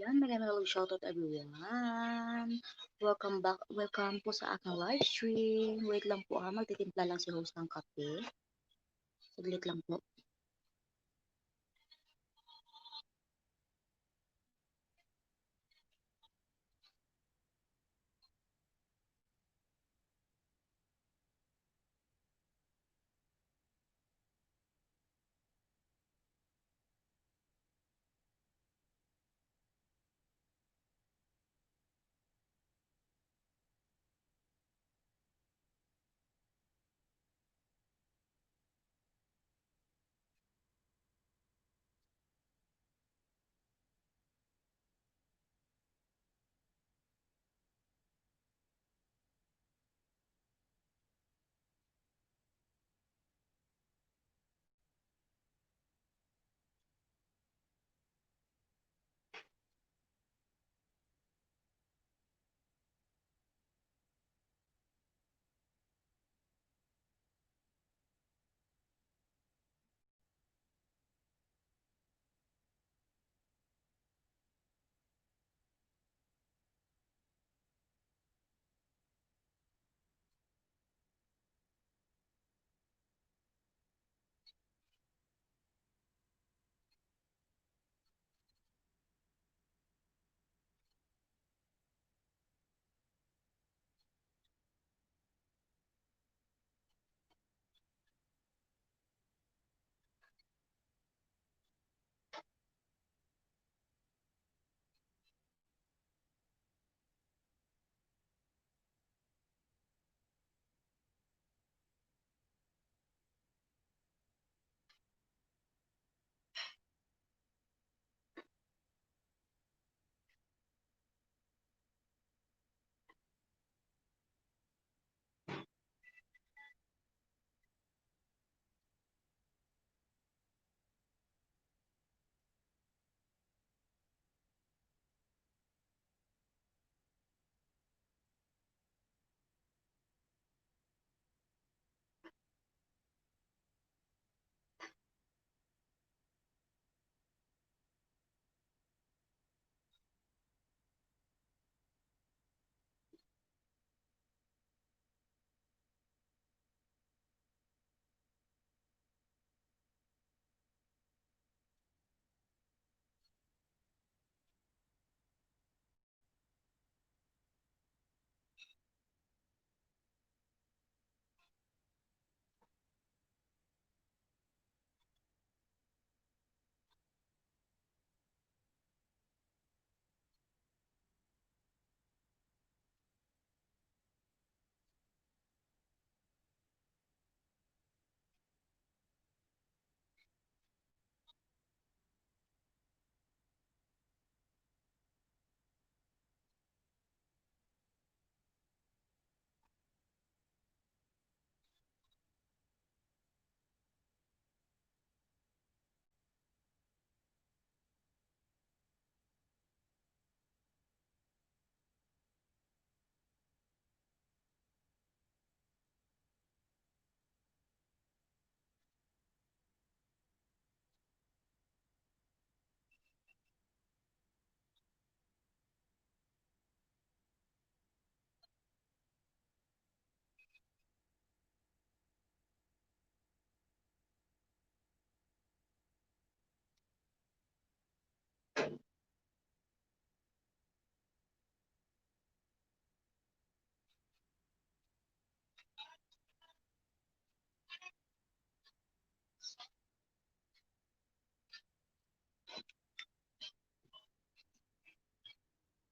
Ayan, magandang shoutout everyone. Welcome po sa aking live stream. Wait lang po magtitimpla lang si host ng kape. Saglit lang po.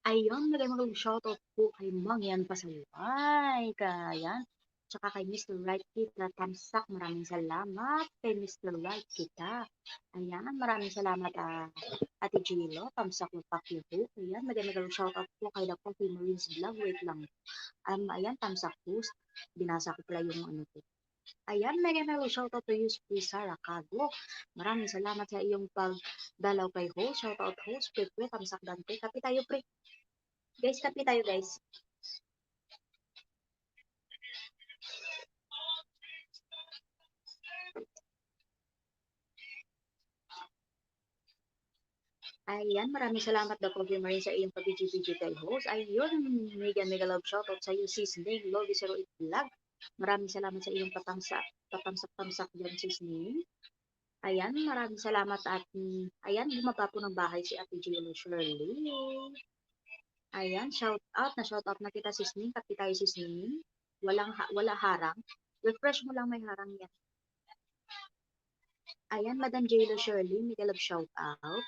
Ayun, magandang shoutout po kay Mangyan Pasaway. Kayan. Tsaka kay Mr. Right Kita Tamsak. Maraming salamat kay Mr. Right Kita. Ayan, maraming salamat Ate Gilo. Tamsak ng Pakyuhu. Ayan, magandang shoutout po kay The Coffee Marines Vlog. Wait lang. Ayan, Tamsak Post. Binasa ko pala yung ano po. Ayan, magandang shoutout to you, Sarah Cago. Maraming salamat sa iyong pagdalaw kay host. Shoutout host, Pepe, Tamsak Dante. Kapi tayo, pre. Guys, kape tayo guys. Ayan, maraming salamat daw po Marie sa iyong pag-video kay host. Ayun, mega love shoutout sa iyo, sis Ning, Lodi 08 Vlog. Maraming salamat sa iyong patamsak dyan, sis Ning. Ayan, maraming salamat at ayan, bumaba po ng bahay si Ate Gillo Shirley. Ayan, shout out na kita sis Ning, kapi tayo sis Ning. Wala harang. Refresh mo lang, may harang yan. Ayan, Madam Gillo Shirley, mega love shout out.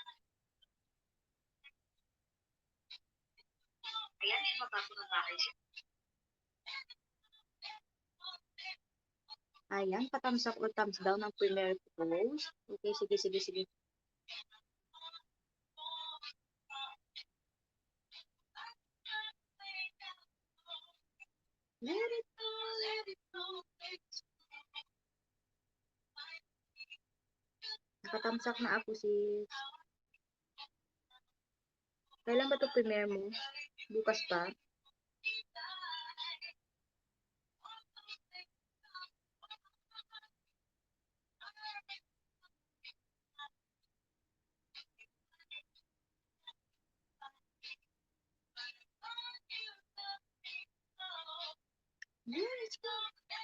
Ayan, bumaba po ng bahay siya. Ayan, pa-thumbs up or thumbs down ang premiere post. Okay, sige. Let it go, let it go. Naka-thumbs up na ako sis. Kailan ba ito premiere mo? Bukas pa?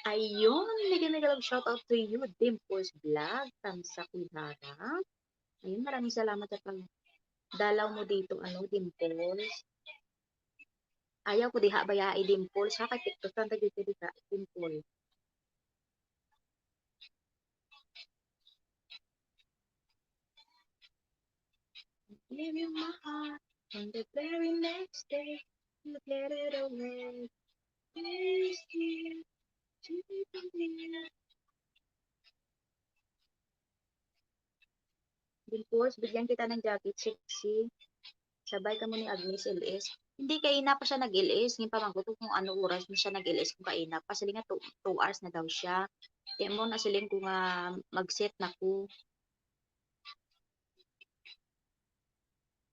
Ayun, mega love shout out to you, Dimples Vlog, Tamsa Kuhara. Ayun, maraming salamat sa dalaw mo dito, Dimples. Ayaw ko diha baya Dimples, ha, kay TikTok lang tayo dito Dimples. Give you my heart, and the very next day, you get it away. Please, dear, Dimples, bigyan kita ng jacket, sexy. Sabay ka mo ni Agnes LS. Hindi kaina pa siya nag-LS. Ngayon pa ko kung ano oras mo siya nag-LS kung kaina pa. Siling nga 2 hours na daw siya. Kaya mo na siling ko nga mag-set na ko.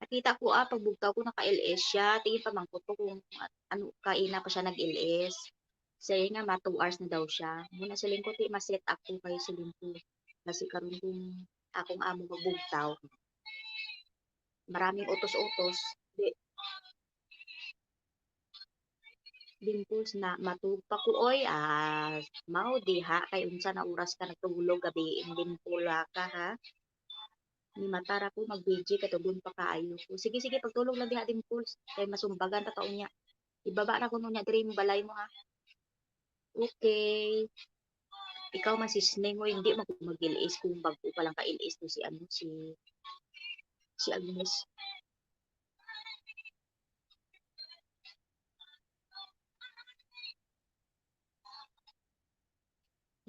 Nakita ko pagbugtaw ko naka-LS siya. Tingin pa ko kung ano kaina pa siya nag-LS. Sige nga 2 hours na daw siya. Muna siling ko ma-set up ko kayo siling ko. Kasi karon kung akong amo magbugtaw. Maraming utos-utos. Dimples na matugpa ko oy mao diha kay unsa na oras ka nagtulog gabi dimpula ka ha ni matara ko mag-BG katugon pa kaayo ko sige pagtulog lang diha Dimples kay masumbagan ta niya ibaba na kuno niya diri mo balay mo ha okay ikaw man si Sneng o hindi mag-ilis kung bago pa lang ka-ilis to si Agnes.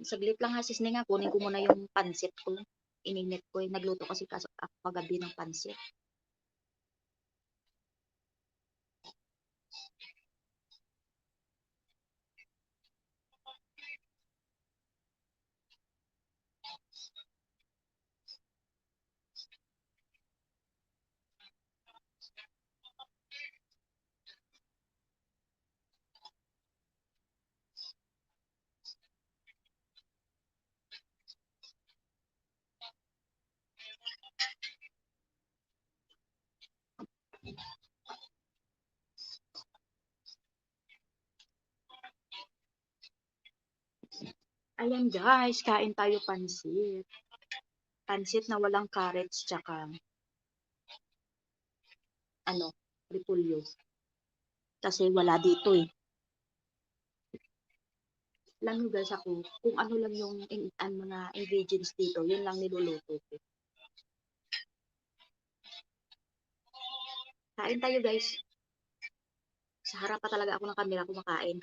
Saglit lang ha sis Ning ha, kunin ko muna yung pansit ko. Ininit ko, nagluto kasi ako kagabi ng pansit. Ayan guys, kain tayo pansit. Pansit na walang carrots tsaka repolyo. Kasi wala dito eh. Alam nyo guys ako, kung ano lang yung mga ingredients dito, yun lang niluluto ko. Kain tayo guys. Sa harap pa talaga ako ng camera kumakain.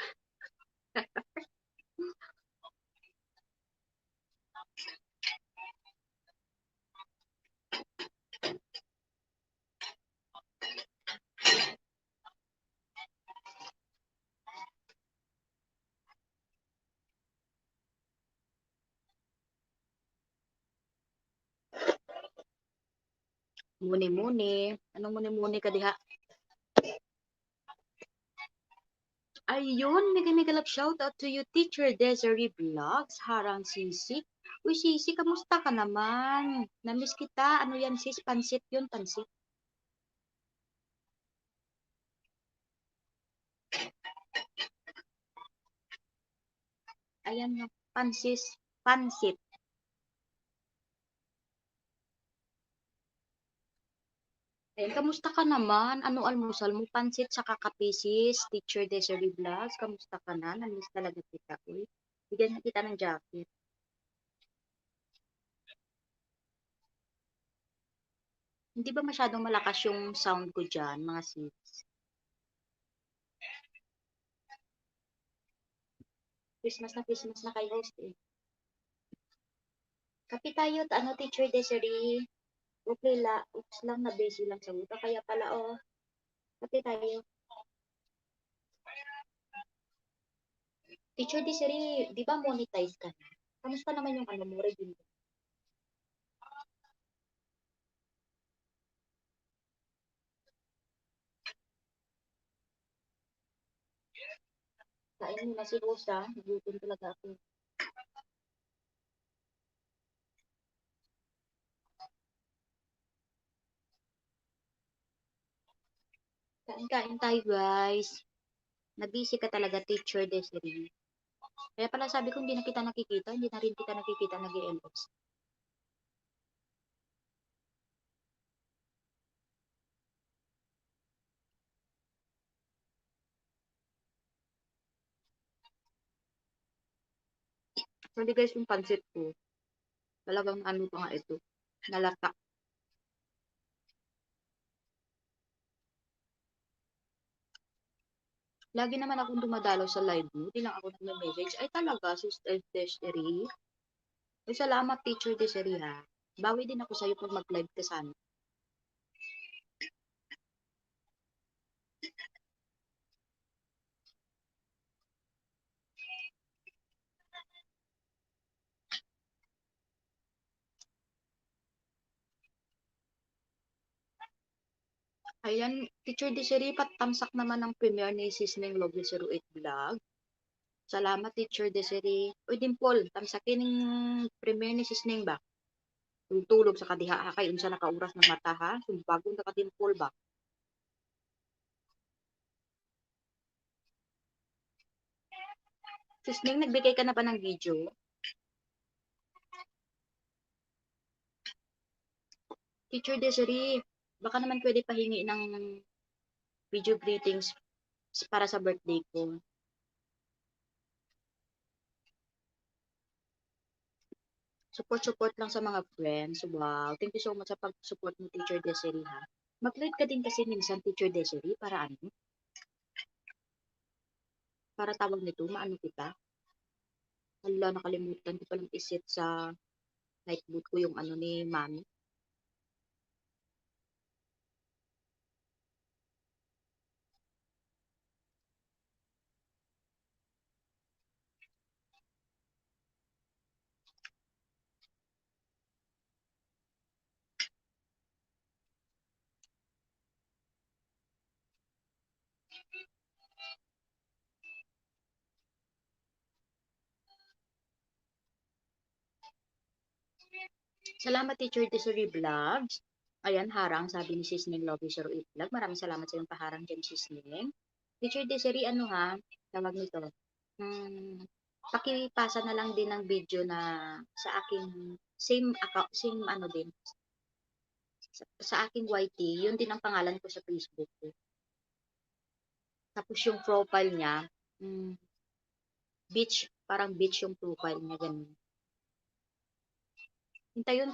Muni-muni. Anong muni-muni ka diha? Ayun, mega love shout out to you, Teacher Desiree Vlogs, Harang Sisi. Uy, Sisi, kamusta ka naman? Namiss kita. Ano yan, sis? Pansit yun, pansit. Ayan yung pansit. Ayan, kamusta ka naman? Ano almusal mo? Pansit saka kapisis, Teacher Desiree Vlogs. Kamusta ka na? Namiss talaga kita, uy. Bigyan na kita ng jacket. Hindi ba masyadong malakas yung sound ko dyan, mga sis? Christmas na kay host eh. Kapi tayo, ano, Teacher Desiree? Okay la, oops lang na busy lang sa wuta. Kaya pala, oh, kapi tayo. Teacher Desiree, di ba monetize ka na? Kamusta naman yung ano mo, review? Kain mo na si Rosa, gutom talaga ako. Kain tayo, guys. Nabisi ka talaga, Teacher Desiree. Kaya pala sabi ko, hindi na kita nakikita, hindi na rin kita nakikita nag-ELOS. Sorry guys, yung pansit ko, talagang ano pa nga ito, nalata. Lagi naman akong dumadalaw sa live mo, di lang ako nag-message. Ay talaga, Sister Desiree. Ay salamat, Teacher Desiree ha. Bawi din ako sa'yo pag mag-live ka sana. Ayan, Teacher Desiree, patamsak naman ang premiere ni Sisneng Love 08 Vlog. Salamat, Teacher Desiree. Uy, Dimple, tamsakin ng premiere ni Sisneng ba? Tulog sa kadiha kay unsa nakauras ng mata ha? Sumbagong nakadimpol ba? Sisneng, nagbigay ka na ba ng video? Teacher Desiree, baka naman pwede pahingi ng video greetings para sa birthday ko. Support lang sa mga friends. Wow. Thank you so much sa pag-support mo, Teacher Desiree, ha. Mag-lead ka din kasi minsan, Teacher Desiree, para ano? Para tawag nito, maano kita? Hala, nakalimutan ko palang iset sa night boot ko yung ano ni Mami. Salamat, Teacher Desiree Vlogs. Ayan, harang, sabi ni Sisneng Lobby 08 Vlog. Maraming salamat sa iyong paharang dyan, Sisneng. Teacher Desiree, ano ha? Tawag nito. Hmm, pakipasa na lang din ng video na sa aking same account, same ano din, sa aking YT, yun din ang pangalan ko sa Facebook ko. Tapos yung profile niya, hmm, beach, parang beach yung profile niya, ganun. Hintayin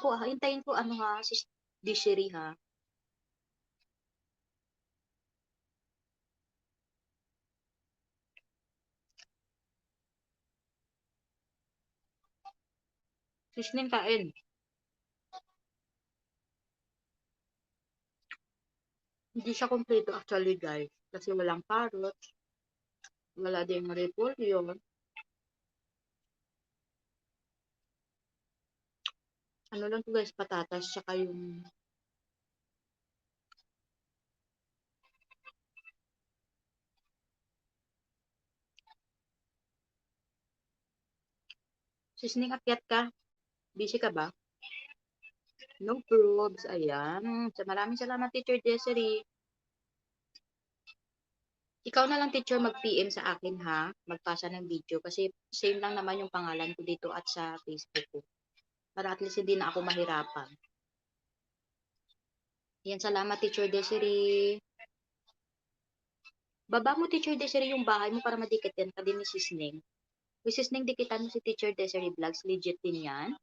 ko ano ha, si Desiree ha. Sisneng kain. Hindi siya kompleto actually guys. Kasi walang carrots, wala ding repolyo. Ano lang to guys, patatas, tsaka yung sisning akyat ka. Busy ka ba? No probes. Ayan. So, maraming salamat, Teacher Desiree. Ikaw na lang teacher mag-PM sa akin ha, magpasa ng video kasi same lang naman yung pangalan ko dito at sa Facebook ko. Para at least hindi na ako mahirapan. Yan, salamat Teacher Desiree. Baba mo Teacher Desiree yung bahay mo para madikit yan pa din ni Sis Ning. Yung Sis Ning, dikitan mo si Teacher Desiree Vlogs, legit din yan.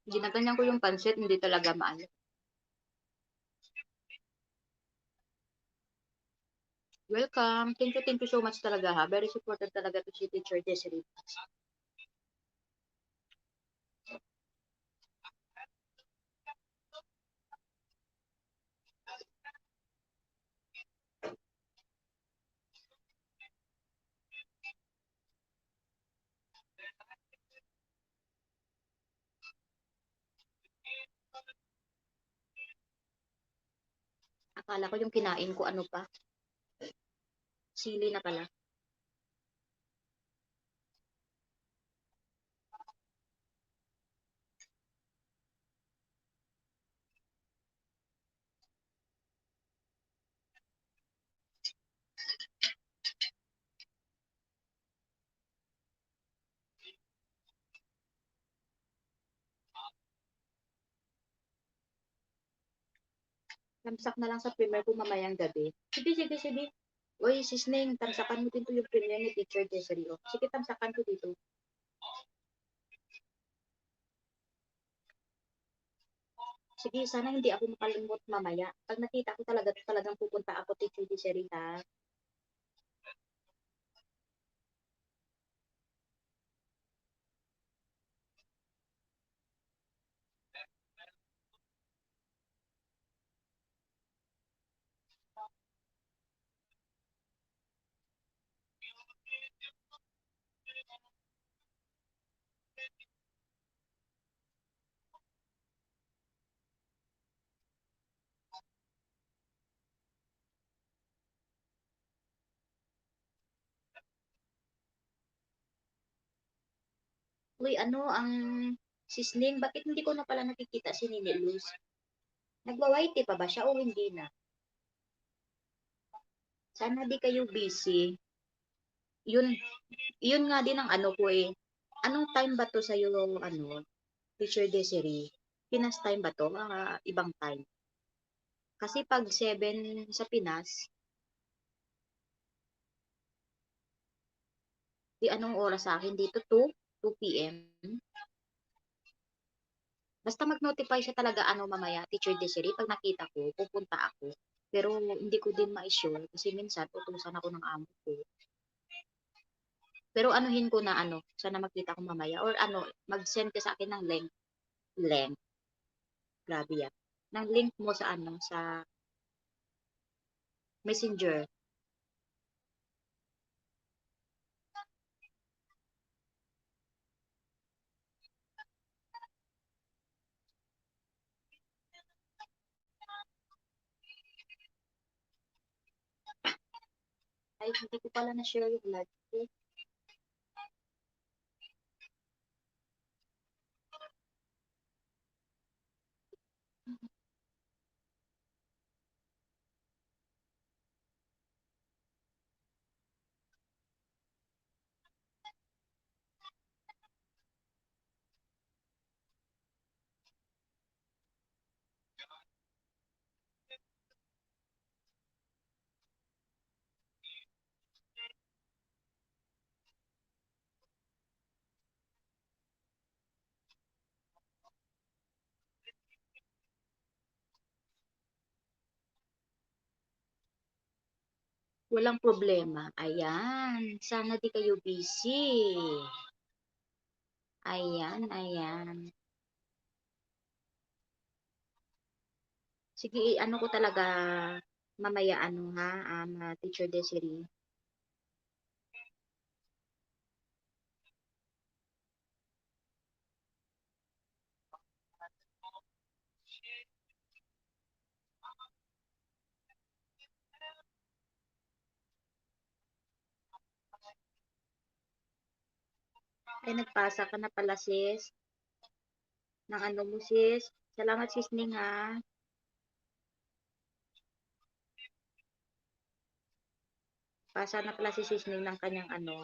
Ginaganyan ko yung pansit, hindi talaga maano. Welcome. Thank you so much talaga ha. Very supported talaga to si Teacher Desiree. Akala ko yung kinain ko ano pa. Sili na pala. Tamsak na lang sa premiere ko mamayang gabi. Sige. Uy, Sis Ning, tamsakan mo din to yung premiere ni Teacher Desiree. Oh. Sige, tamsakan ko dito. Sige, sana hindi ako makalimot mamaya. Pag nakita ko talagang pupunta ako, Teacher Desiree ha. Uy, ano ang Sis Ning, bakit hindi ko na pala nakikita si Nini Luz? Nagwa-whitey pa ba siya o hindi na? Sana di kayo busy. Yun, yun nga din ang ano ko eh. Anong time ba to sa'yo, ano, Teacher Desiree? Pinas time ba to? Ibang time. Kasi pag 7 sa Pinas, di anong oras sa akin dito? 2 p.m. Basta mag-notify siya talaga ano mamaya, Teacher Desiree, pag nakita ko, pupunta ako. Pero hindi ko din ma-sure kasi minsan utusan ako ng amo ko. Pero anuhin ko na ano, sana makita ko mamaya or ano, mag-send ka sa akin ng link, grabe yan. Ng link mo sa ano, sa Messenger. Ay, hindi ko pala na-share yung live ko. Walang problema. Ayan, sana di kayo busy. Ayan. Sige, ano ko talaga mamaya ano ha, Teacher Desiree. Ay, nagpasa ka na pala sis. ng ano mo sis. Salamat sis Ning ha. Pasa na pala si sis Ning ng kanyang ano.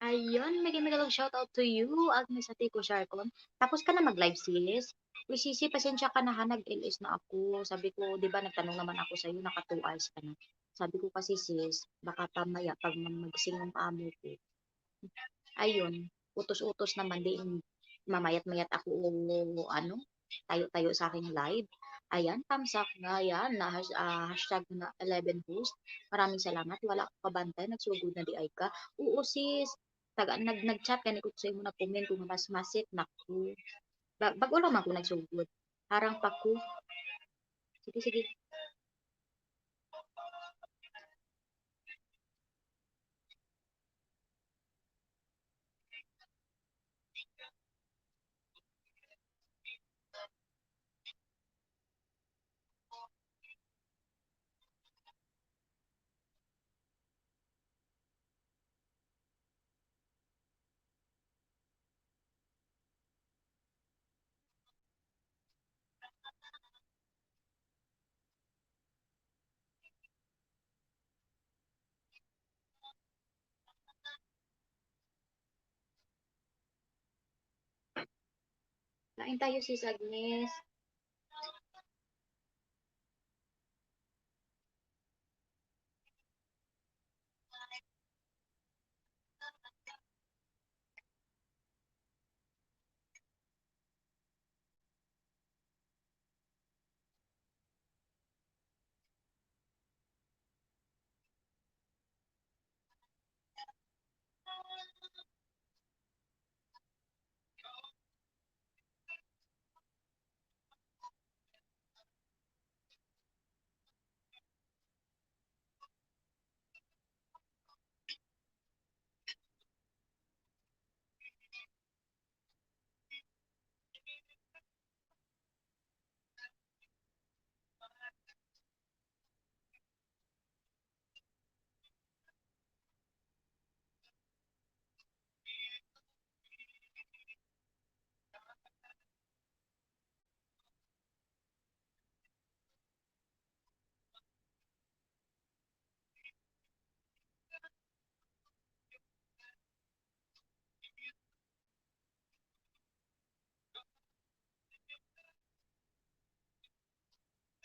Ayun, megang shoutout to you, Agnes Atiko Sharcon. Tapos ka na mag-live, sis? Uy, sisi, pasensya ka na ha, nag-LS na ako. Sabi ko, di ba, nagtanong naman ako sa'yo, naka 2 hours ka na. Sabi ko kasi, sis, baka tamaya pag magising ng amo ko. Ayun, utos-utos naman din. Mamayat-mayat ako, ano, tayo-tayo sa aking live. Ayan, thumbs up na, yan, na, hashtag na 11 host. Maraming salamat. Wala akong kabantay. Nagsugod na di ay ka. Oo, sis. Nag-chat ka ni ko sa imo na comment kung mas masit naku. Bago lang ako nagsugod. Harang pa ko. Sige, sige. Kain tayo, sis Agnes.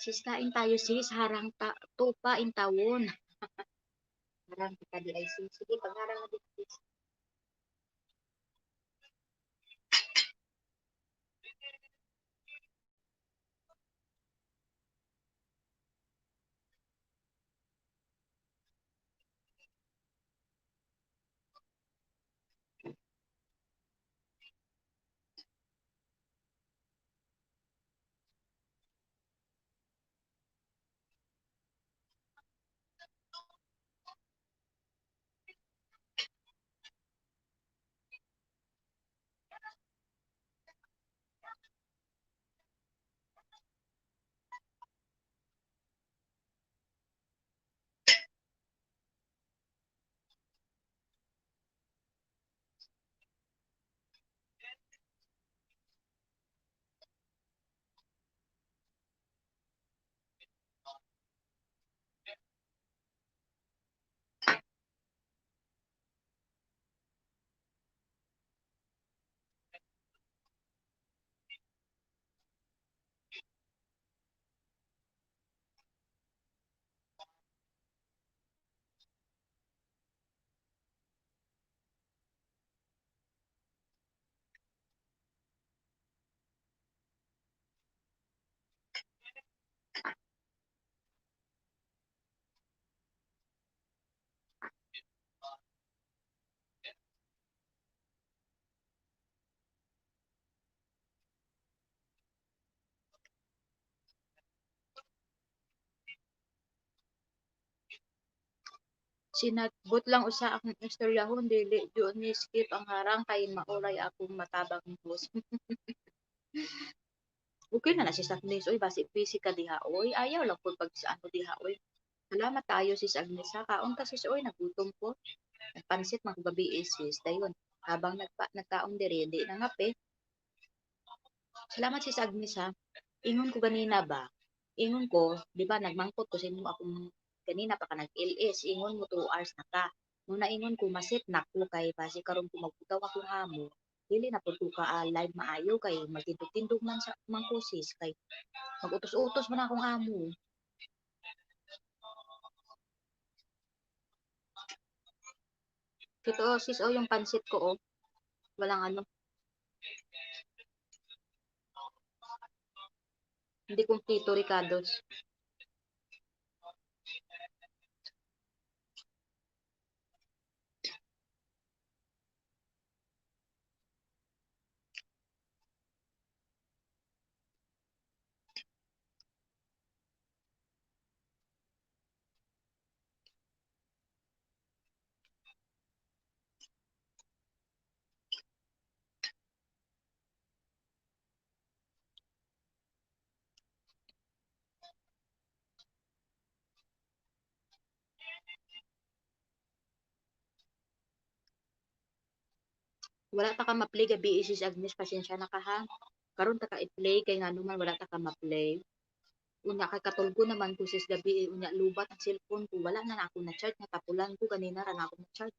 Sis, kain tayo sis, harang tupa in tawon. Harang kita di ay sis. Sige, pagharang na din sis. Sinagot lang usa akong istoryahon dili diyon ni skip ang harang kay maulay akong matabang boss. Okay na na sis Agnes, oy basi busy ka diha oy. Ayaw lang pud pag sa ano diha oy. Salamat tayo sis Agnes ha. Kaon ka sis oy, nagutom ko. Nagpansit man ko gabi sis. Dayon, habang nagkaon diri, di nangape. Salamat sis Agnes ha. Ingon ko ganina ba? Ingon ko, di ba nagmangkot ko sa inyo akong kanina pa ka nag-LS. Ingon mo 2 hours na ka. Muna ingon ko masit na ko kay basi karon ko magbutaw akong amo. Dili na pud ko ka live maayo kay magtindog-tindog man sa mangkusis kay mag-utos-utos man akong amo. Kito sis o yung pansit ko oh. Walang ano, hindi kumpleto Ricardos. Wala ta ka ma-play gabi sis Agnes, pasensya na ka ha. Karon ta ka i-play kay nga naman wala ta ka ma-play. Unya kay katulgo naman ko sis gabi unya lubat ang cellphone ko. Wala na ako na charge na tapulan ko ganina ra na ako na charge.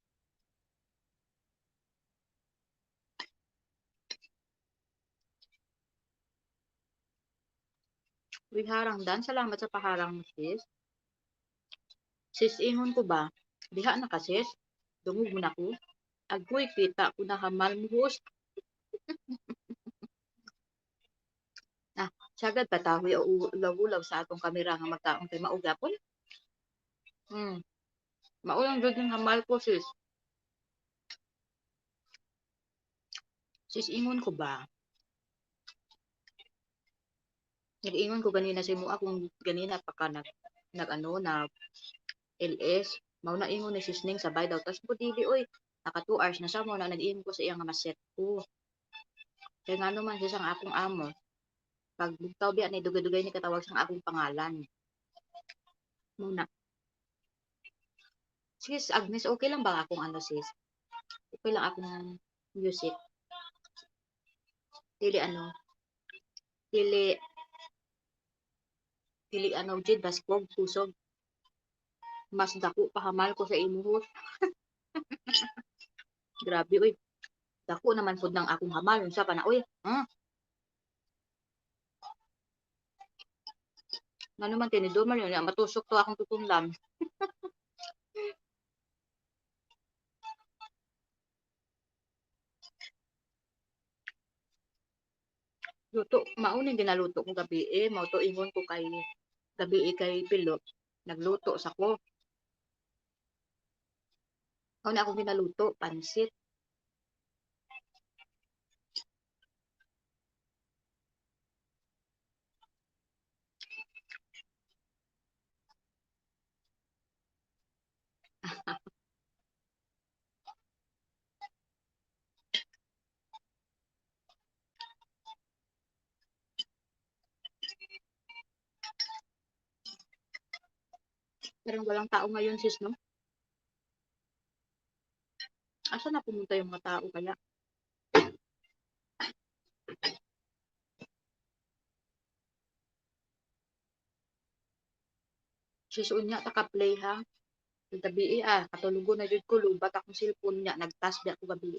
Uy harang dan, salamat sa paharang mo sis. Sis ingon ko ba? Diha na ka sis. Dungog mo na ko. Agoy kita ko na hamal mo host. Ah, sagad patahoy o ulaw-ulaw sa atong kamera nga magkaon kay maugapon. Hmm. Maulang jud yung hamal ko sis. Sis ingon ko ba? Nag-ingon ko ganina sa imo akong ganina pa ka nag ano na LS. Mao na ingon ni sis Ning sabay daw tas ko dili oy. Naka 2 hours na siya mo na nag-ingon ko sa iya nga maset ko. Kaya nga naman siya sang akong amo. Pag bugtaw biya ni dugay-dugay ni katawag sang akong pangalan. Muna. Sis Agnes, okay lang ba akong ano sis? Okay lang akong music. Dili ano, dili dili ano jid baskog pusog. Mas dako pa hamal ko sa imo host. Grabe oy. Dako naman pud nang akong hamal unsa pa na oy. Ngano man tinidor man yun, matusok to akong tutundam. Luto, mauning ginaluto ko gabi mao to ingon ko kay gabi kay Pilot. Nagluto sa ko. Mao na akong ginaluto, pansit. Parang walang tao ngayon sis, no? Asa na pumunta yung mga tao kaya? Sis unya taka-play ha. Gabi katulugon na jud ko lubat akong cellphone niya nagtas di ako gabi.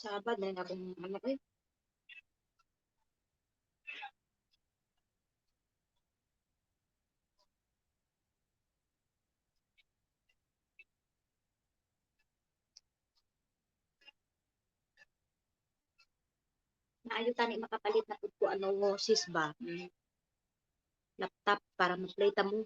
Sabad na rin akong ano naayo tani makapalit na pud ko ano sis ba? Laptop para ma-play ta mo.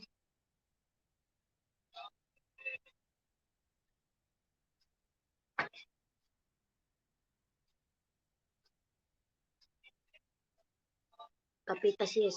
Kapita sis.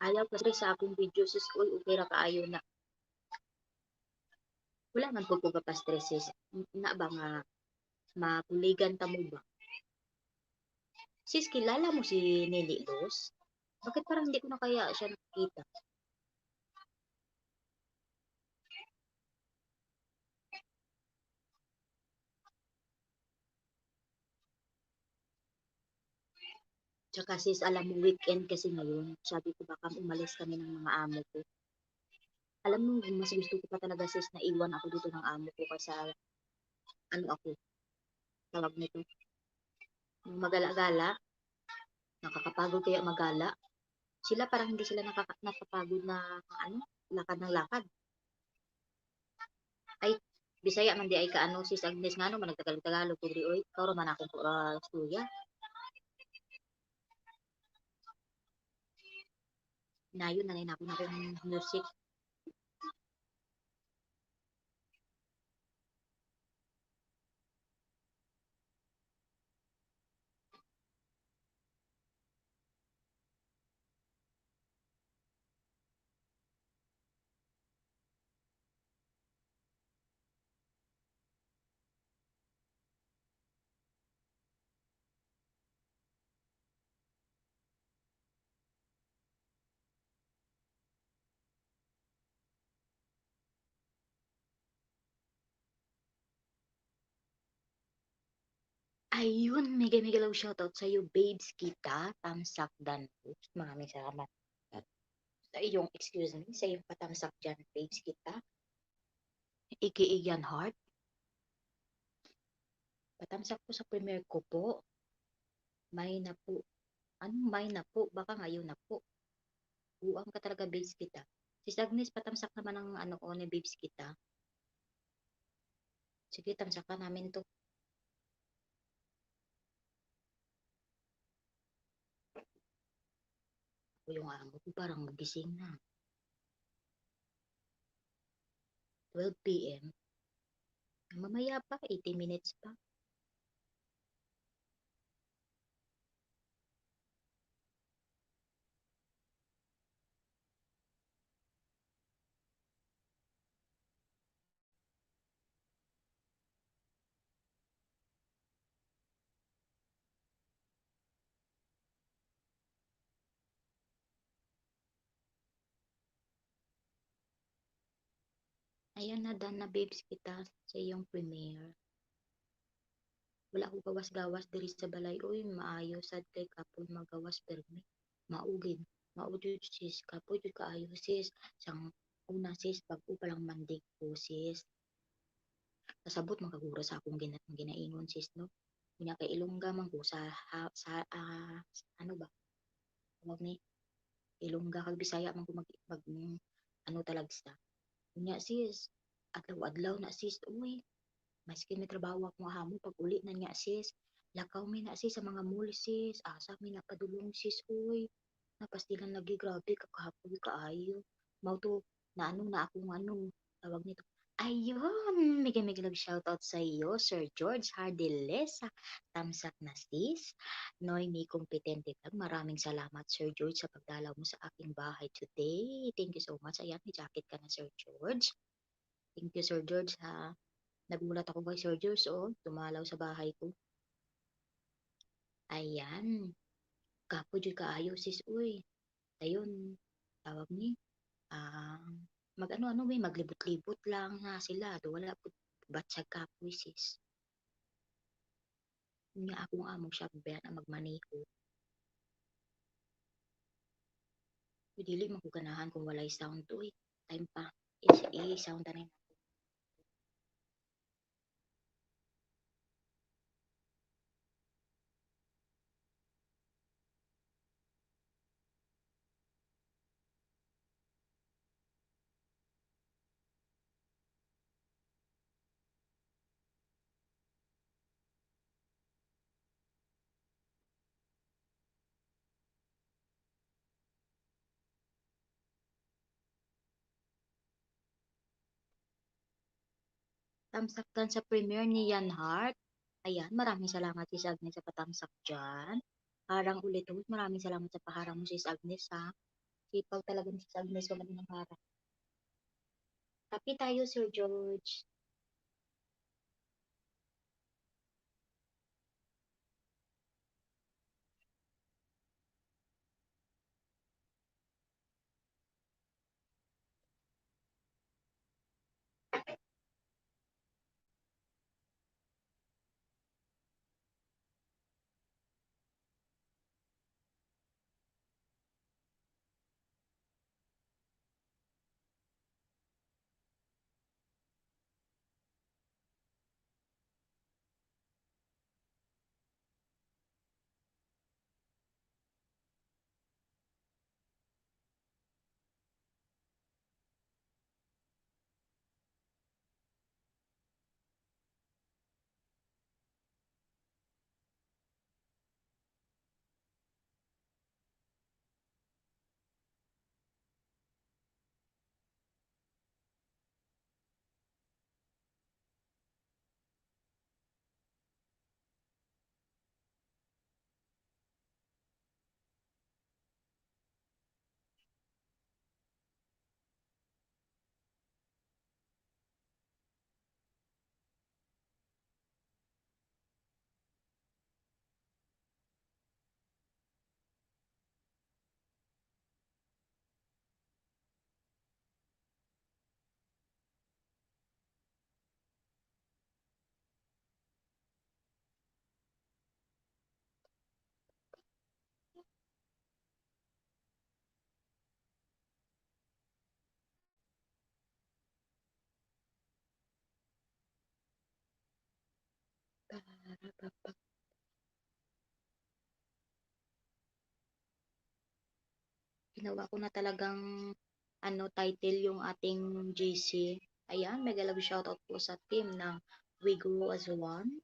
Ayaw kasi sa akong video sis oy okay ra kaayo na. Wala man pud ko ka-stress sis. Na ba nga makuligan ta mo ba? Sis kilala mo si Nelly Los? Bakit parang hindi ko na kaya siya nakita? Tsaka sis, alam mo, weekend kasi ngayon. Sabi ko baka umalis kami ng mga amo ko. Alam mo, mas gusto ko pa talaga sis na iwan ako dito ng amo ko kasi ano ako, tawag nito, yung magala-gala, nakakapagod kaya magala. Sila parang hindi sila nakapagod na ano, lakad ng lakad. Ay, Bisaya man di ay kaano sis Agnes nga no, managtagalog-tagalog ko diri oy, karon man akong istorya. Nayon na ako na akong music. Ayun, mega mega love shoutout sa iyo, babes kita, tamsak dan post. Maraming salamat. At sa iyong, excuse me, sa iyong patamsak dyan, babes kita. Iki-Ian Heart. Patamsak po sa premiere ko po. May na po. Anong may na po? Baka ngayon na po. Buang ka talaga, babes kita. Sis Agnes, patamsak naman ang ano ko ni babes kita. Sige, tamsak ka namin to. Ako yung amo ko parang magising na. 12 p.m. Mamaya pa, 80 minutes pa. Ayan na dan na babes kita sa iyong premiere. Wala ko gawas-gawas diri sa balay oy, maayo sad kay kapon magawas permi. Maugid, mao jud sis, kapoy jud kaayo sis. Sang una sis, bag-o pa lang mandig ko sis. Kasabot magkagura sa akong ginaingon sis no. Kunya kay Ilongga man ko sa ano ba? Tawag ni Ilongga kag Bisaya man ko ano talagsa. Kunya sis, adlaw-adlaw na sis, uy, maski may trabaho ako hamo pag uli na niya sis. Lakaw mi na sis sa mga mall sis. Asa mi na padulong sis uy. Napastilan lagi grabe kakahapoy kaayo. Mao to na ano na akong ano tawag nito. Ayun, mig shoutout sa iyo, Sir George Hardeles, sa tamsak na sis. Noy, may kompetente tag. Maraming salamat, Sir George, sa pagdalaw mo sa aking bahay today. Thank you so much. Ayan, may jacket ka na, Sir George. Thank you, Sir George, ha. Nagulat ako kay Sir Jules, oh, dumalaw sa bahay ko. Ayan, kapo jud kaayo sis, uy. Dayon, tawag ni, ah, mag-ano-ano may maglibot-libot lang na sila. Do wala po batsag kapoy sis. Nga akong among shop ba na magmaneho. Dili man ko ganahan kung walay sound, uy. Time pa. I-sound na rin. Tamsak sa premiere ni Yan Hart. Ayan, maraming salamat sis Agnes sa patamsak dyan. Harang ulit ulit. Maraming salamat sa paharang mo sis Agnes ha. Sipaw talaga ni sis Agnes wala din ng harang. Tapi tayo Sir George. Ginawa ko na talagang ano title yung ating GC. Ayan, mega love shoutout po sa team ng We Grow as One.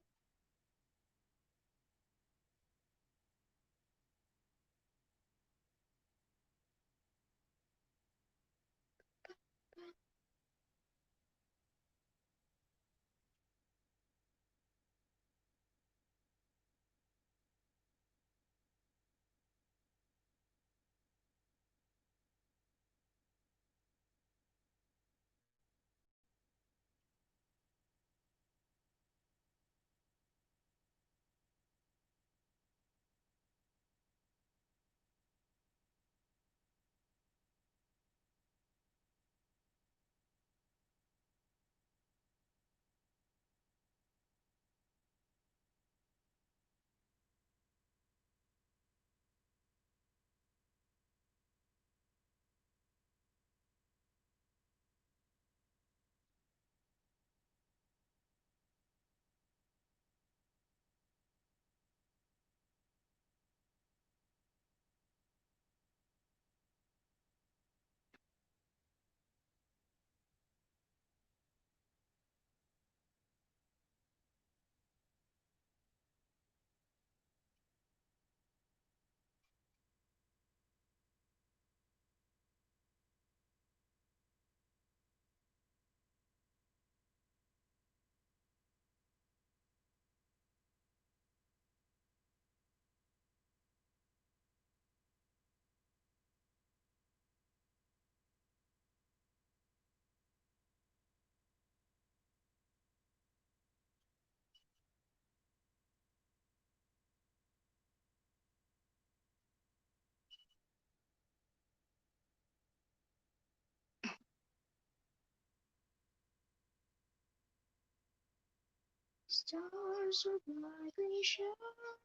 Stars so brightly shining.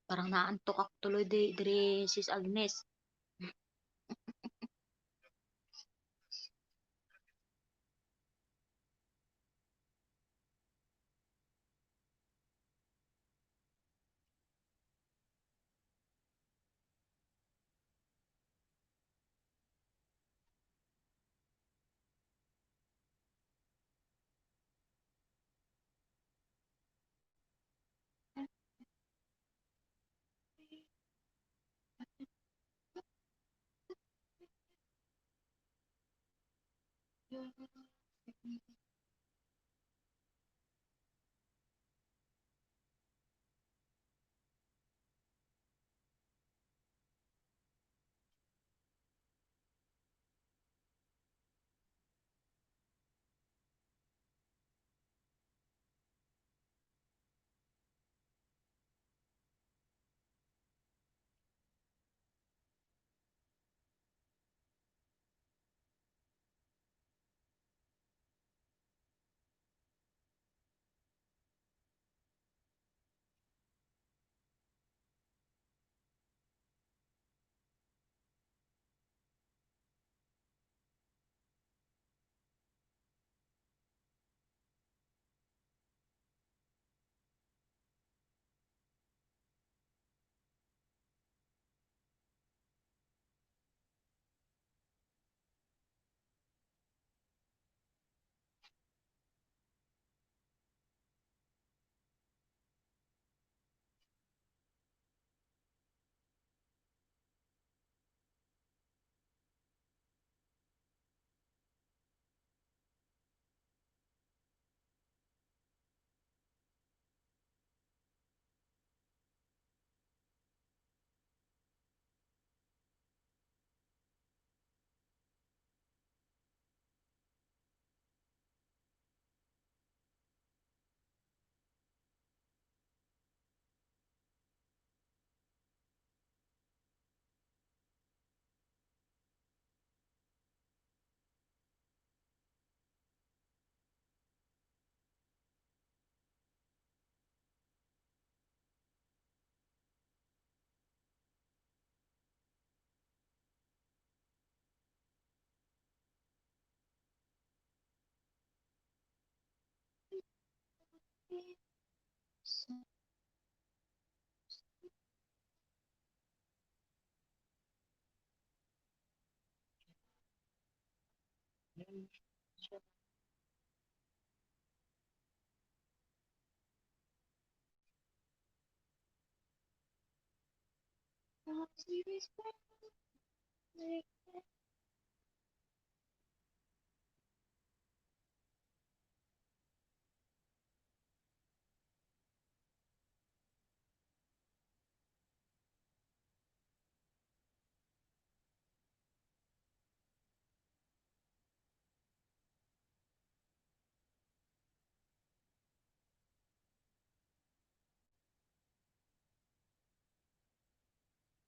Parang naantok ako tuloy diri sis Agnes.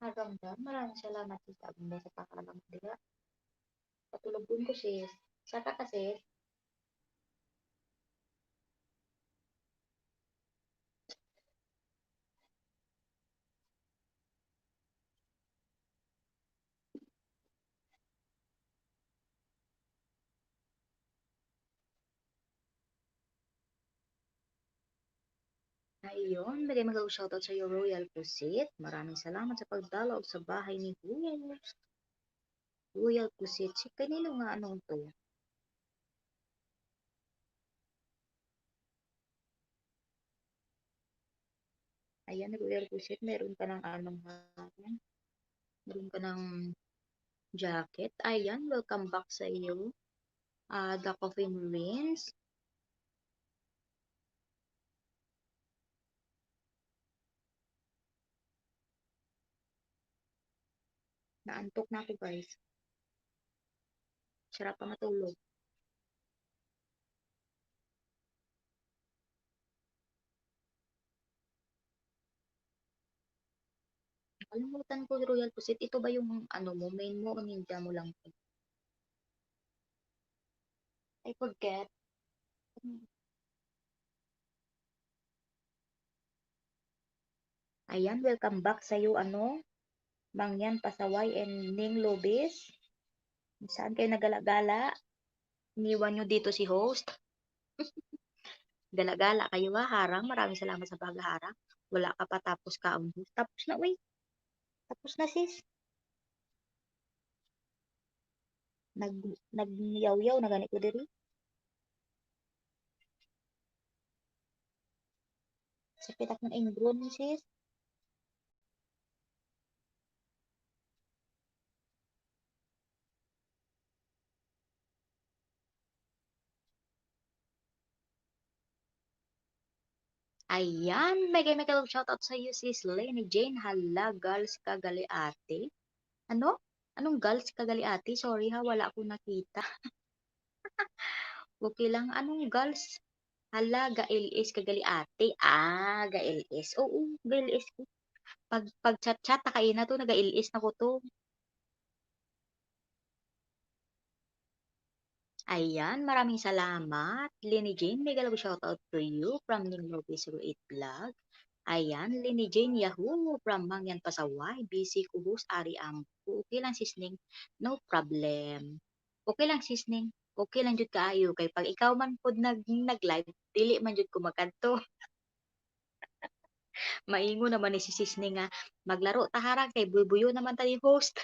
Agam-gam, maraming salamat sis Agnes sa pakalam diha. Patulogin ko sis. Saka ka sis. Ayun, bigay mag-shoutout sa iyo Royal Pusit. Maraming salamat sa pagdalaw sa bahay ni Royal Pusit. Si kanino nga anong to? Ayan, Royal Pusit, meron ka ng anong hapon. Meron ka ng jacket. Ayan, welcome back sa iyo. The Coffee Marines. Naantok na ako guys. Sarap pa matulog. Kalimutan ko Royal Pusit. Ito ba yung ano mo, main mo o ninja mo lang? I forget. Ayan, welcome back sa iyo ano, Mangyan Pasaway and Ning Lobis. Saan kayo nagalagala? Iniwan nyo dito si host. Galagala kayo ha, harang. Maraming salamat sa pagharang. Wala ka pa tapos ka ang host. Tapos na, uy. Tapos na sis. Nag, nagyaw-yaw na gani ko diri. Sakit akong ingrown sis. Ayan, mega shoutout sa iyo sis Lenny Jane. Hala, girls kagali ate. Ano? Anong girls kagali ate? Sorry ha, wala akong nakita. Okay lang, anong girls? Hala, ga-LS kagali ate. Ga-LS. Oo, ga-LS ko. Pag chat-chat, takain na to, naga-LS na ko to. Ayan, maraming salamat. Lenny Jane, mega love shoutout to you from Ninglobe 08 Vlog. Ayan, Lenny Jane Yahoo from Mangyan Pasaway. Busy ko host Ari Ampo. Okay lang sisning. No problem. Okay lang sisning. Okay lang jud kaayo kay pag ikaw man pod nag-live, dili man jud ko magkadto. Maingo naman ni si sisning nga maglaro taharang kay bubuyo naman tani host.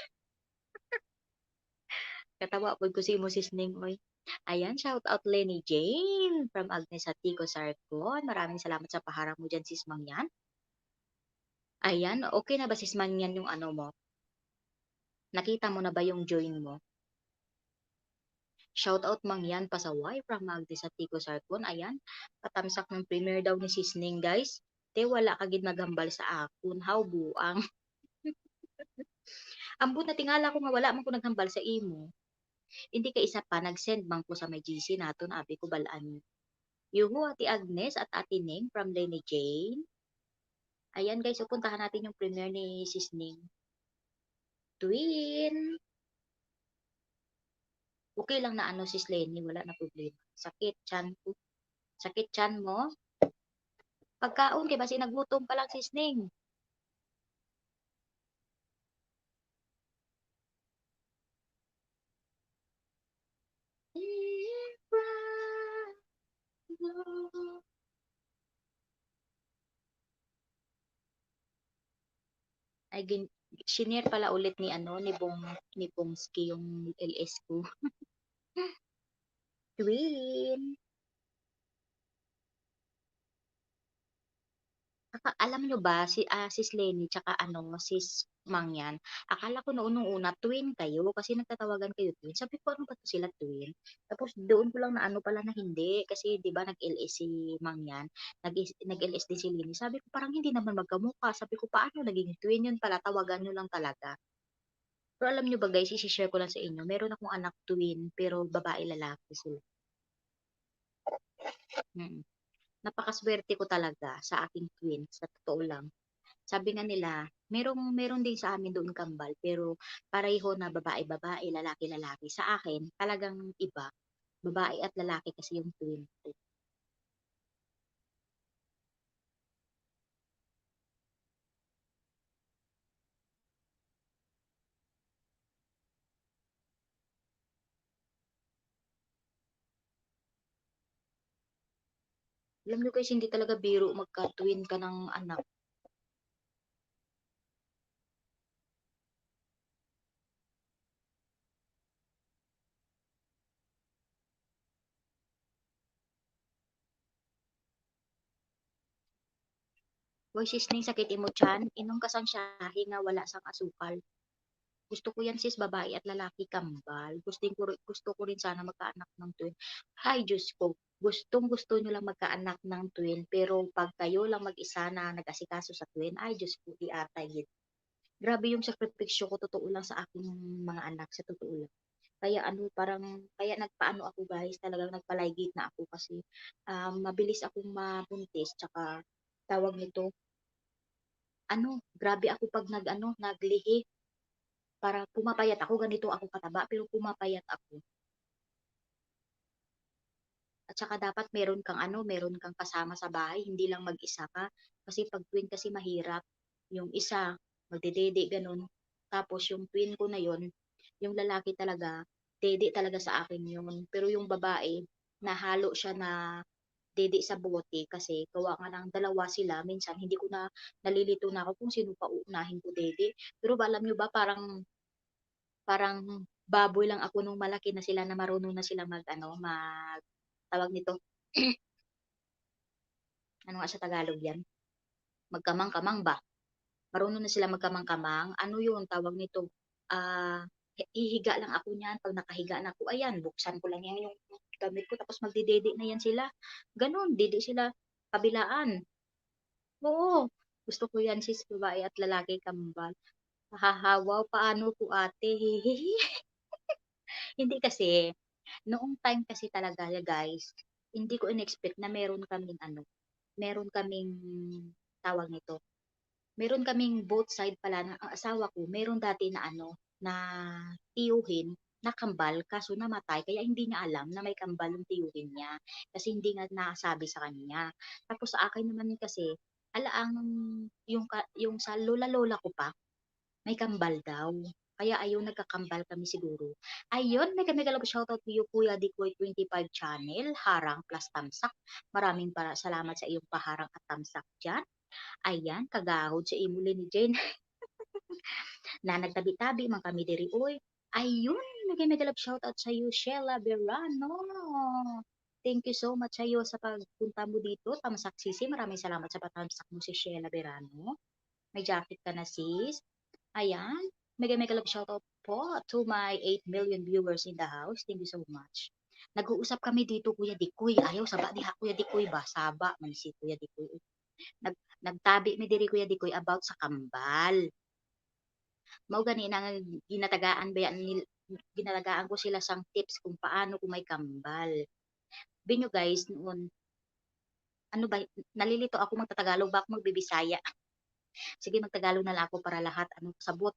Katawa pod ko si mo sisning oy. Ayan, shout out Lenny Jane from Agnes Atico Sarcon. Maraming salamat sa paharap mo dyan, sis Mangyan. Ayan, okay na ba sis Mangyan yung ano mo? Nakita mo na ba yung join mo? Shout out Mangyan Pasaway from Agnes Atico Sarcon. Ayan, katamsak ng premiere daw ni sis Ning, guys. Te, wala ka gid naghambal sa akon. How buang. Ambot na tingala ko nga wala man ko naghambal sa imo. Hindi ka isa pa, nag-send man ko sa may GC naton, abi ko balaan. Yuhu, Ate Agnes at Ate Ning from Lenny Jane. Ayan guys, so puntahan natin yung premiere ni Sisning. Twin! Okay lang na ano sis Lenny, wala na problema. Sakit chan ko. Sakit chan mo. Pagkaon kay basi nagutom pa lang Sisning. Ay, shinare pala ulit ni ano ni Bongski yung LS ko. Twin! Alam nyo ba, sis Lenny, tsaka ano, sis Mangyan, akala ko noon nung una, twin kayo, kasi nagtatawagan kayo twin. Sabi ko, ano ba to sila twin? Tapos doon ko lang na ano pala na hindi, kasi di ba nag-LS si Mangyan, nag-LS din si Lenny. Sabi ko, parang hindi naman magkamukha. Sabi ko, paano naging twin yun pala? Tawagan nyo lang talaga. Pero alam nyo ba guys, isi-share ko lang sa inyo, meron akong anak twin, pero babae-lalaki sila. Napakaswerte ko talaga sa aking twin, sa totoo lang. Sabi nga nila, meron din sa amin doon kambal, pero pareho na babae-babae, lalaki-lalaki. Sa akin, talagang iba, babae at lalaki kasi yung twin ko. Alam niyo guys, hindi talaga biro magka-twin ka ng anak. Hoy sis ning sakit imo tiyan, inom ka sang shahi nga wala sang asukal. Gusto ko yan sis, babae at lalaki kambal. Gusto ko rin sana magkaanak ng twin. Hay Diyos ko, gustong-gusto nyo lang magkaanak ng twin, pero pag kayo lang mag-isa na nag-asikaso sa twin, ay Diyos ko, di atay yun. Grabe yung sakripisyo ko, totoo lang sa aking mga anak, sa totoo lang. Kaya ano, parang, kaya nagpaano ako guys, talagang nagpalaygit na ako kasi mabilis akong mabuntis, tsaka tawag nito, ano, grabe ako pag naglihi, para pumapayat ako, ganito ako kataba, pero pumapayat ako. At saka dapat meron kang kasama sa bahay, hindi lang mag-isa ka. Kasi pag twin kasi mahirap. Yung isa, magdedede, ganun. Tapos yung twin ko na yon, yung lalaki talaga, dede talaga sa akin yun. Pero yung babae, nahalo siya na dede sa bote kasi gawa nga ng dalawa sila. Minsan, hindi ko na nalilito na ako kung sino pa uunahin ko dede. Pero alam nyo ba, parang parang baboy lang ako nung malaki na sila na marunong na sila tawag nito, ano nga sa Tagalog yan? Magkamang-kamang ba? Marunong na sila magkamang-kamang. Ano yun, tawag nito? Ah, hihiga lang ako niyan. Pag nakahiga na ako, ayan, buksan ko lang yan yung gamit ko. Tapos magdidede na yan sila. Ganon, dede sila kabilaan. Oo, gusto ko yan sis, babae at lalaki kambal. Hahawaw, paano po ate? Hihihi. Hindi kasi, noong time kasi talaga guys, hindi ko in-expect na meron kaming tawag nito, meron kaming both side pala ng ang asawa ko, meron dati na na tiyuhin na kambal kaso namatay kaya hindi niya alam na may kambal yung tiyuhin niya kasi hindi nga nasabi sa kanya. Tapos sa akin naman kasi alaang yung sa lola-lola ko pa may kambal daw. Kaya ayun, nagkakambal kami siguro. Ayun, mega mega love shoutout to you, Kuya Dikoy 25 channel, Harang plus Tamsak. Maraming salamat sa iyong paharang at tamsak dyan. Ayan, kagahod sa imuli ni Jane na nagtabi-tabi man kami diri. Uy, ayun, mega mega love shoutout sa iyo, Sheila Berano. Thank you so much sa iyo sa pagpunta mo dito, Tamsak Sisi. Maraming salamat sa patamsak mo si Sheila Berano. May jacket ka na sis. Ayan, mega mega love shoutout po to my 8 million viewers in the house. Thank you so much. Nag-uusap kami dito, Kuya Dikoy. Ayaw, saba diha, Kuya Dikoy ba? Saba, man si Kuya Dikoy. Nagtabi mi diri, Kuya Dikoy, about sa kambal. Mao gani nang ginatagaan ba yan, ginatagaan ko sila sang tips kung paano kung may kambal. Binyo guys, noon, ano ba, nalilito ako magtatagalog ba ako magbibisaya. Sige, magtagalog na lang ako para lahat sabot.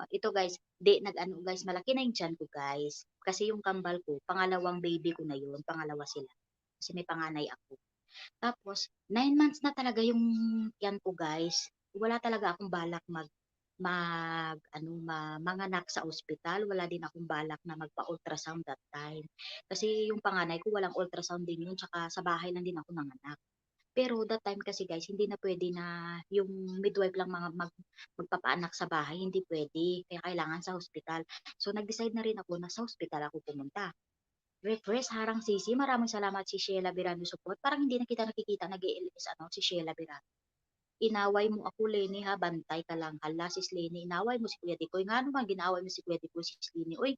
Ito guys, nag-ano guys, malaki na yung tiyan ko guys. Kasi yung kambal ko, pangalawang baby ko na yun, pangalawa sila. Kasi may panganay ako. Tapos, 9 months na talaga yung tiyan ko guys. Wala talaga akong balak manganak sa ospital. Wala din akong balak na magpa-ultrasound that time. Kasi yung panganay ko, walang ultrasound din yun, tsaka sa bahay lang din ako nanganak. Pero that time kasi guys, hindi na pwede na yung midwife lang magpapaanak sa bahay, hindi pwede. Kaya kailangan sa hospital. So nag-decide na rin ako na sa hospital ako pumunta. Refresh harang sisi, maraming salamat si Sheila Birano support. Parang hindi na kita nakikita nag-ELS si Sheila Birano. Inaway mo ako, Lenny ha, bantay ka lang. Hala, sis Lenny, inaway mo si Kuya Dikoy. Nga naman, ginaway mo si Kuya Dikoy, sis Lenny. Uy,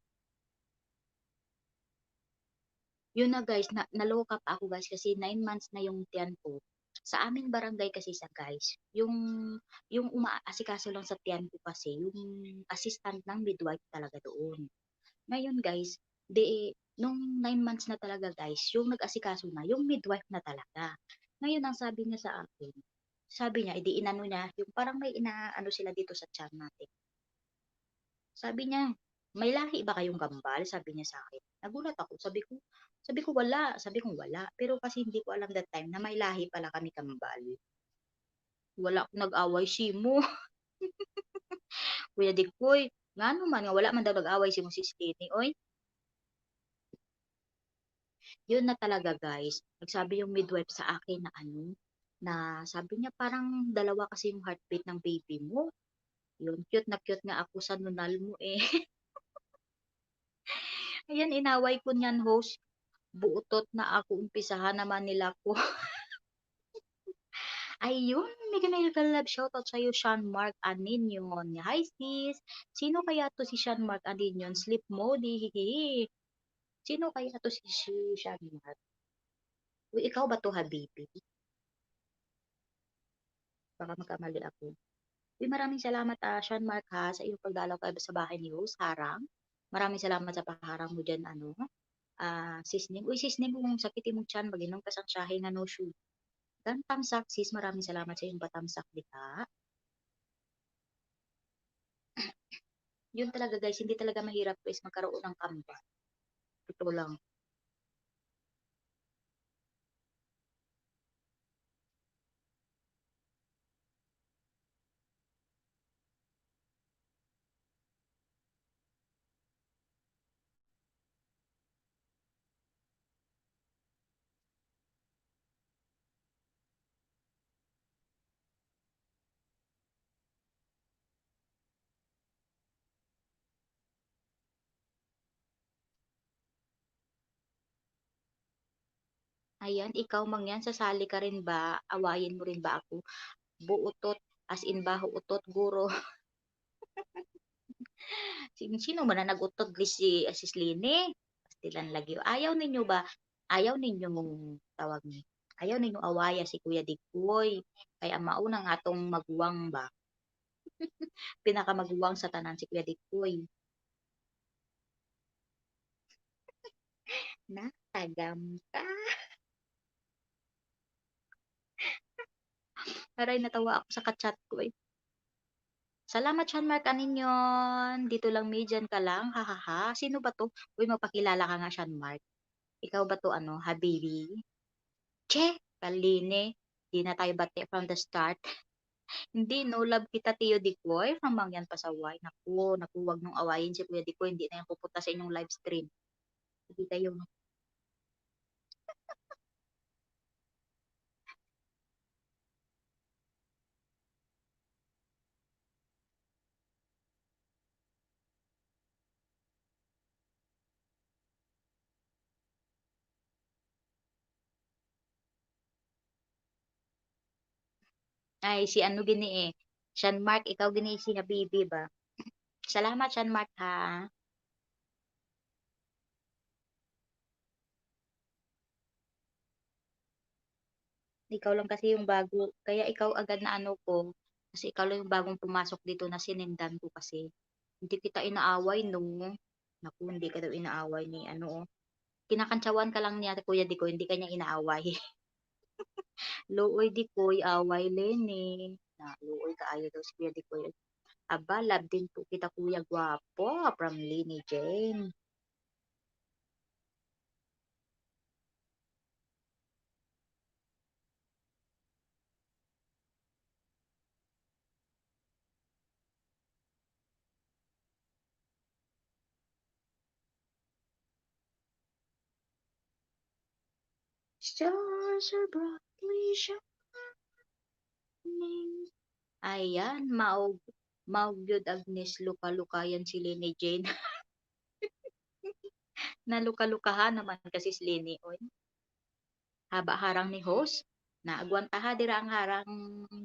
yun na guys, naloka pa ako guys kasi 9 months na yung tiyan ko. Sa aming barangay kasi sa guys, yung umaasikaso lang sa tiyan ko kasi, yung assistant ng midwife talaga doon. Ngayon guys, nung 9 months na talaga guys, yung nag-asikaso na, yung midwife na talaga. Ngayon ang sabi niya sa akin, Sabi niya, edi inano niya, yung parang may inaano sila dito sa tiyan natin. Sabi niya, "May lahi ba kayong kambal?" Sabi niya sa akin. Nagulat ako, sabi ko, "Wala." Sabi ko, "Wala." Pero kasi hindi ko alam that time na may lahi pala kami kambal. Wala akong nag-away simo. Kuya Dikoy, ngano man nga wala man daw nag-away si mo sis Kitty, oy. Yun na talaga guys, nagsabi yung midwife sa akin na ano, na sabi niya parang dalawa kasi yung heartbeat ng baby mo. Yun, cute na ako sa nunal mo eh. Ayan, inaway ko niyan host. Buotot na ako, umpisahan naman nila ko. Ayun, mega mega love shoutout sa'yo, Sean Mark Aninion. Hi sis, sino kaya to si Sean Mark Aninion? Sleep mode, hihihi. Sino kaya to si Sean Mark? Uy, ikaw ba to Habibi? Baka magkamali ako. Uy, maraming salamat Sean Mark ha, sa iyong pagdalaw kayo sa bahay ni Rose Harang. Maraming salamat sa paharang mo dyan, ano, sisning. Uy, sisning, kung sakitin mong tiyan, mag-inom ka sang syahe nga no shoe. Dan tamsak, sis, maraming salamat sa iyong patamsak, di ka? Yun talaga guys, hindi talaga mahirap guys magkaroon ng kamba. Ito lang. Ayan, ikaw mang yan, sasali ka rin ba? Awayin mo rin ba ako? Buutot, as in baho utot, guro. Sino man na nag-utot si Sis Lini? Pastilan lagi. Ayaw ninyo mong tawag ni. Ayaw ninyo awaya si Kuya Dikoy. Kaya maunang atong maguwang ba? Pinakamaguwang sa tanan si Kuya Dikoy. Natagam ka. Aray, natawa ako sa kachat ko eh. Salamat, Sean Mark Aninyon. Dito lang, may dyan ka lang. Ha, ha, ha. Sino ba to? Uy, mapakilala ka nga, Sean Mark. Ikaw ba to, ano, Habibi? Che, kaline. Di na tayo bate from the start. Hindi, no, love kita, Tio Dikoy. From Mangyan Pasaway. Naku, wag nung awayin si Kuya Dikoy. Hindi na yung pupunta sa inyong live stream. Hindi tayo. Ay, si ano gini eh. Sean Mark, ikaw gini si Habibi ba? Salamat, Sean Mark, ha. Ikaw lang kasi yung bago. Kaya ikaw agad na ano ko. Kasi ikaw lang yung bagong pumasok dito na sinendan ko kasi. Hindi kita inaaway, no. Naku, hindi ka daw inaaway ni ano. Kinakantsawan ka lang niya, Kuya Dikoy, hindi kanya inaaway. Luoy Dikoy, away Lene. Na, luoy ka ayaw daw si Kuya Dikoy. Aba, love din po kita, Kuya Gwapo, from Lini Jane. Stars are brightly shining. Ayan, Maugud Agnes luka-lukayan si Lene Jane. Naluka-lukahan naman kasi si Lene. Oy. Haba harang ni host. Na agwantaha dira ang harang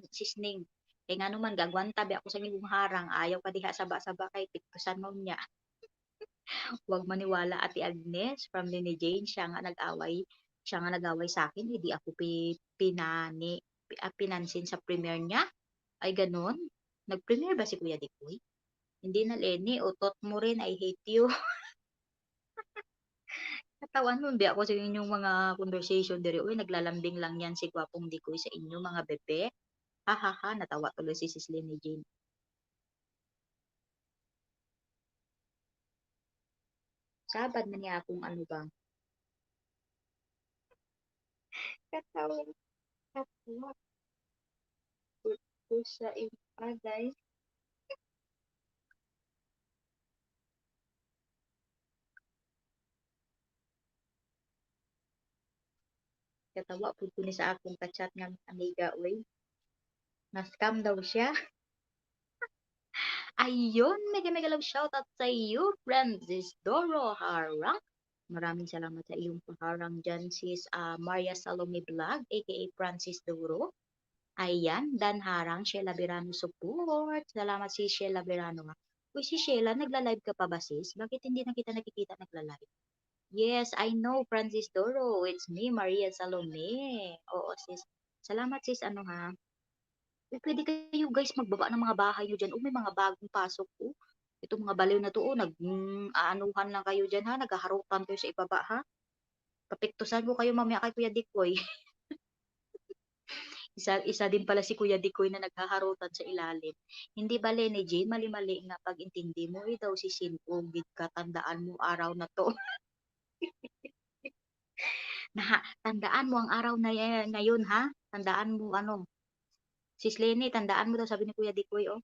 sisning. Kaya nga naman, gagwanta bi ako sa inyong harang. Ayaw ka diha saba-saba kay tiktusan mo niya. Huwag maniwala Ate Agnes from Lene Jane. Siya nga nag-away sa akin. Hindi ako pinansin sa premiere niya. Ay ganon. Nag-premiere ba si Kuya Dikoy? Hindi na Lenny, utot mo rin, I hate you. Katawan nun, di ako sa inyong mga conversation diri. Uy, naglalambing lang yan si Gwapong Dikoy sa inyo, mga bebe. Ha, ha, ha, natawa tuloy si Sis Lenny Jane. Sabad man niya akong ano bang. Katawa, katawa ko sa ipaday. Katawa po ko ni sa akong kachat nga amiga, uy. Na-scam daw siya. Ayun, mega mega love shoutout sa iyo, Francis Doro Harang. Maraming salamat sa iyong paharang dyan, sis Maria Salome Vlog, aka Francis Doro. Ayan, Dan Harang, Sheila Birano support. Salamat si Sheila Birano nga. Uy, si Sheila, nagla-live ka pa ba sis? Bakit hindi na kita nakikita nagla-live? Yes, I know, Francis Doro. It's me, Maria Salome. Oo, sis. Salamat sis, ano ha. Eh, pwede kayo guys magbaba ng mga bahay nyo dyan. Oh, may mga bagong pasok po. Ito mga baliw na to, aanuhan lang kayo dyan ha. Naghaharutan kayo sa ibaba ha. Papiktusan ko kayo mamaya kay Kuya Dikoy. Isa din pala si Kuya Dikoy na naghaharutan sa ilalim. Hindi bale ni Jane, mali-mali nga pag-intindi mo. Daw si Sinugid ka, tandaan mo araw na to. Tandaan mo ang araw na ngayon ha. Tandaan mo ano. Sis Lenny, tandaan mo daw sabi ni Kuya Dikoy oh.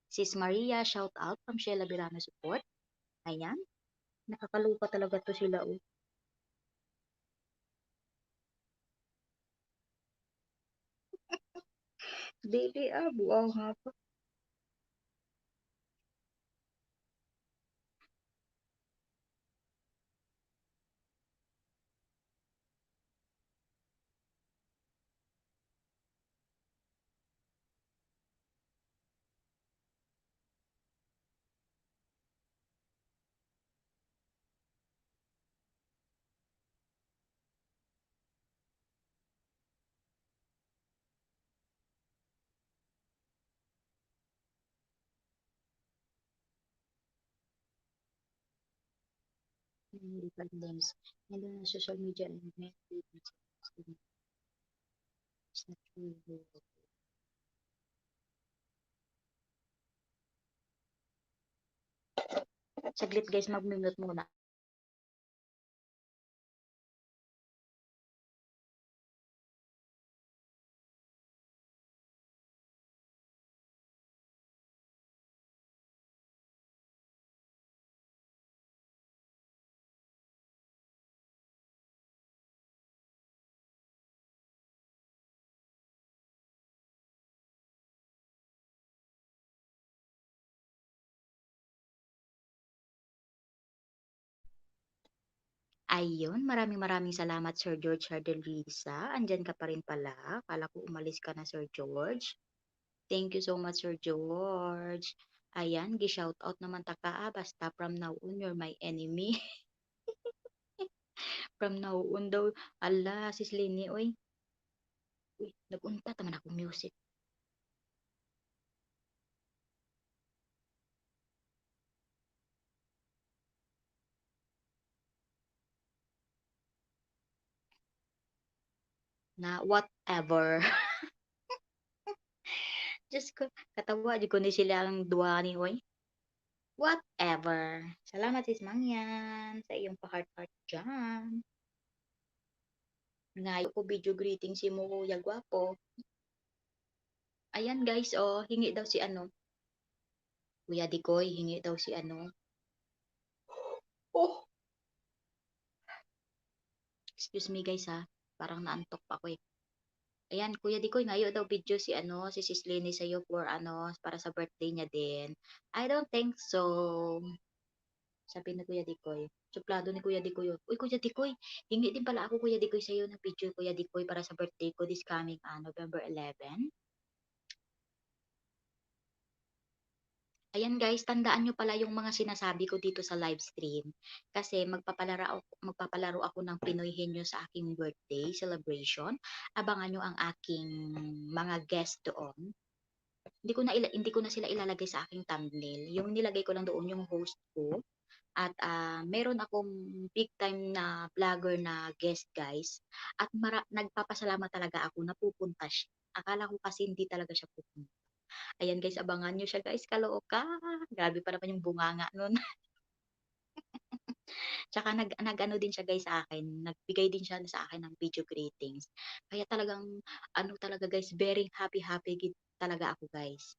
Sis Maria, shout out from Sheila Birano support. Ayan. Nakakalupa talaga to sila oh. Dili buaw nga pa. Problems. Hindi na social media and mental Saglit guys, mag-mute muna. Ayun, maraming salamat Sir George Hardelisa. Andyan ka pa rin pala. Kala ko umalis ka na Sir George. Thank you so much Sir George. Ayan, gi-shoutout naman ta ka basta from now on you're my enemy. From now on daw, ala, sis Lini, oy. Uy, nag-unta taman akong music. Na whatever. Diyos ko, katawa, di ko ni sila ang duwa ni Hoy. Whatever. Salamat sis Mangyan sa iyong pa-heart-heart dyan. Ngayon ko video greeting si mo kuya gwapo. Ayan guys, oh, hingi daw si ano. Kuya Dikoy, hingi daw si ano. Oh, excuse me guys ha. Parang naantok pa ako eh. Ayan, Kuya Dikoy, ngayon daw video si ano, si Sis Lenny sa'yo for ano, para sa birthday niya din. I don't think so. Sabi ni Kuya Dikoy. Suplado ni Kuya Dikoy yun. Uy, Kuya Dikoy, hingi din pala ako Kuya Dikoy sa'yo ng video Kuya Dikoy para sa birthday ko this coming November 11. Ayan guys, tandaan nyo pala yung mga sinasabi ko dito sa live stream. Kasi magpapalaro ako ng Pinoy Henyo sa aking birthday celebration. Abangan nyo ang aking mga guest doon. Hindi ko na sila ilalagay sa aking thumbnail. Yung nilagay ko lang doon yung host ko. At meron akong big time na vlogger na guest guys. At nagpapasalamat talaga ako na pupunta siya. Akala ko kasi hindi talaga siya pupunta. Ayan guys, abangan niyo siya guys, Caloocan. Grabe pa naman yung bunganga nun. Tsaka nag-ano din siya guys sa akin, nagbigay din siya sa akin ng video greetings. Kaya talagang ano talaga guys, very happy talaga ako guys.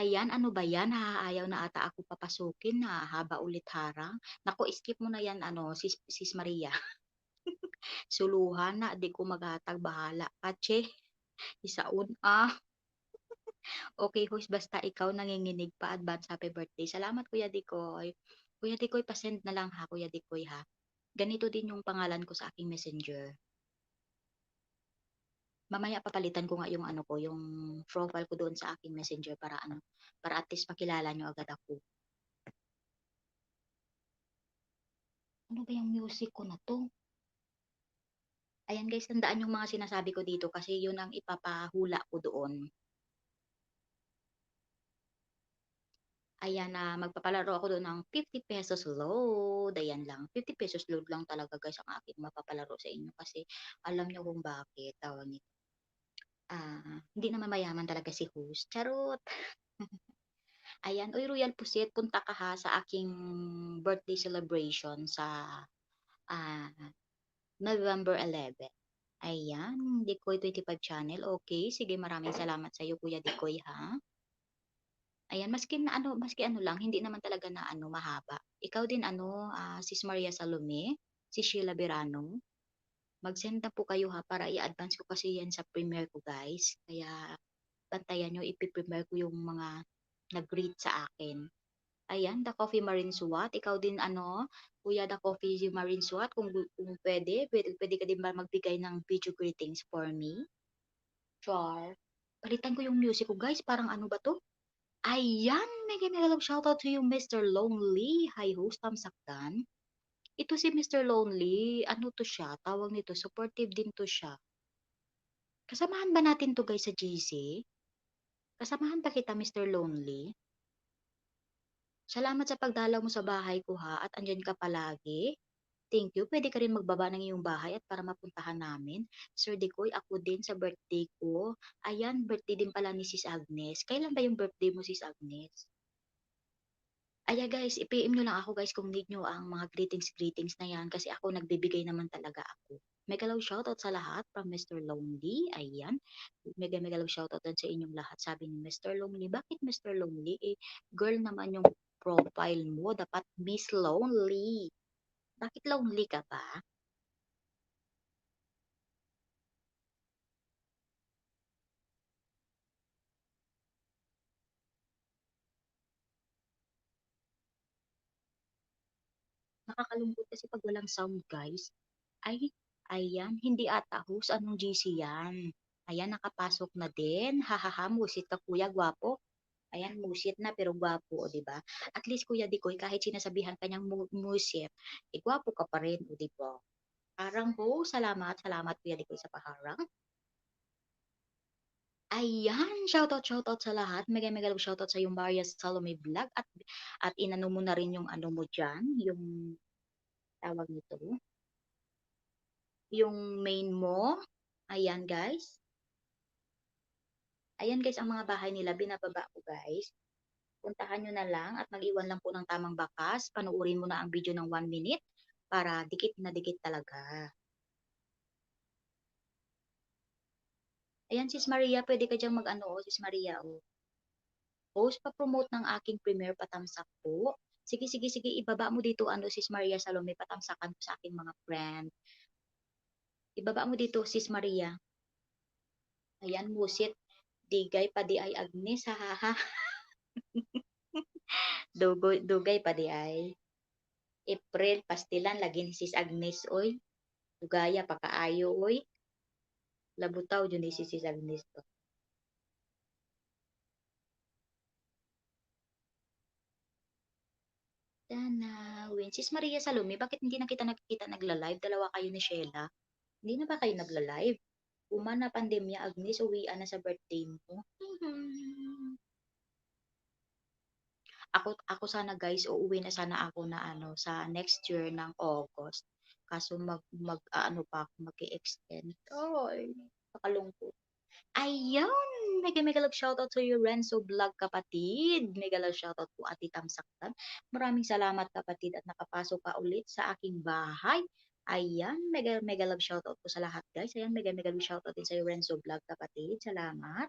Ayan, ano ba 'yan, naaayaw na ata ako papasukin, haba ulit harang. Naku, skip mo na 'yan ano, Sis Maria. Suluhan na, 'di ko maghatag, bahala ka, che. Isaon, Okey host basta ikaw nanginginig pa, advance happy birthday. Salamat Kuya Dikoy. Kuya Dikoy pa-send na lang ha, Kuya Dikoy ha. Ganito din yung pangalan ko sa aking Messenger. Mamaya papalitan ko nga yung ano ko, yung profile ko doon sa aking Messenger para ano, para at least makilala niyo agad ako. Ano ba yung music ko na 'to? Ayan guys, tandaan yung mga sinasabi ko dito kasi yun ang ipapahula ko doon. Ayan na magpapalaro ako doon ng ₱50 load, ayan lang. ₱50 load lang talaga guys ang aking mapapalaro sa inyo kasi alam niyo kung bakit, tawag nito, hindi naman mayaman talaga si host, charot. Ayan, uy Royal Pusit, punta ka ha sa aking birthday celebration sa ah, November 11. Ayan, Dikoy 25 channel, okay. Sige, maraming salamat sa iyo Kuya Dikoy ha. Ayan, maski ano lang, hindi naman talaga na ano, mahaba. Ikaw din ano, Sis Maria Salome, si Sheila Berano, mag-send na po kayo ha para i-advance ko kasi yan sa premiere ko guys. Kaya bantayan niyo, ipi-premiere ko yung mga nag-greet sa akin. Ayan, The Coffee Marine SWAT, ikaw din ano, Kuya The Coffee Marine SWAT, kung pwede ka din ba magbigay ng video greetings for me? Char. Palitan ko yung music ko guys, parang ano ba 'to? Ayan, mega mega love shoutout to you, Mr. Lonely. Hi host, tamsakdan. Ito si Mr. Lonely, ano 'to siya, tawag nito, supportive din 'to siya. Kasamahan ba natin 'to guys sa GC? Kasamahan ba kita, Mr. Lonely? Salamat sa pagdalaw mo sa bahay ko ha at andiyan ka palagi. Thank you. Pwede ka rin magbaba ng iyong bahay at para mapuntahan namin. Sir Decoy, ako din sa birthday ko. Ayan, birthday din pala ni Sis Agnes. Kailan ba yung birthday mo, Sis Agnes? Guys, i-PM niyo lang ako guys kung need niyo ang mga greetings na yan kasi ako nagbibigay naman talaga ako. Mega love shoutout sa lahat from Mr. Lonely. Ayan. Mega mega love shoutout din sa inyong lahat. Sabi ni Mr. Lonely, bakit Mr. Lonely? Girl naman yung profile mo. Dapat Miss Lonely. Bakit lonely ka ba? Nakakalungkot kasi 'pag walang sound, guys. Ay, ayan, hindi ata host, anong GC 'yan? Ayan, nakapasok na din. Hahaha, musit ka kuya, gwapo. Ayan, musit na pero gwapo, o 'di ba? At least Kuya Dikoy, kahit sinasabihan ka niyang musit, gwapo ka pa rin, o 'di ba? Harang ho, salamat, salamat Kuya Dikoy sa paharang. Ayan, shoutout sa lahat. Mega mega love shoutout sa yung Maria Salome Vlog at inano mo na rin yung ano mo diyan, yung tawag nito, yung main mo. Ayan guys. Ayan guys, ang mga bahay nila binababa ko guys. Puntahan nyo na lang at mag-iwan lang po ng tamang bakas. Panuorin mo na ang video ng 1 minute para dikit na dikit talaga. Ayan, Sis Maria, pwede ka diyang mag-ano, Sis Maria, oh. Host, pa-promote ng aking premiere patamsak po. Sige, sige, sige, ibaba mo dito, ano, Sis Maria Salome, patamsakan ko sa aking mga friend. Ibaba mo dito, Sis Maria. Ayan, musit. Digay pa di ay Agnes, ha, ha, ha. Dugay pa di ay. April, pastilan, lagi ni Sis Agnes, oy. Dugaya, pakaayo, oy. Labutaw, yun ni Sis Agnes to. Tanawin. Sis Maria Salome, bakit hindi na kita nakikita nagla-live? Dalawa kayo ni Sheila. Hindi na ba kayo nagla-live? Uma na pandemya, Agnes, uwian na sa birthday mo. Ako sana guys, uuwi na sana ako na ano, sa next year ng August. kaso mag-aano pa ako, mag-e-extend. Ay, nakalungkot. Ayun, mega mega love shoutout to you, Renzo Vlog kapatid. Mega love shoutout po Ate Tamsaktan. Maraming salamat kapatid at nakapasok ka ulit sa aking bahay. Ayan, mega mega love shoutout po sa lahat guys. Ayan, mega mega love shoutout din sa iyo, Renzo Vlog kapatid. Salamat.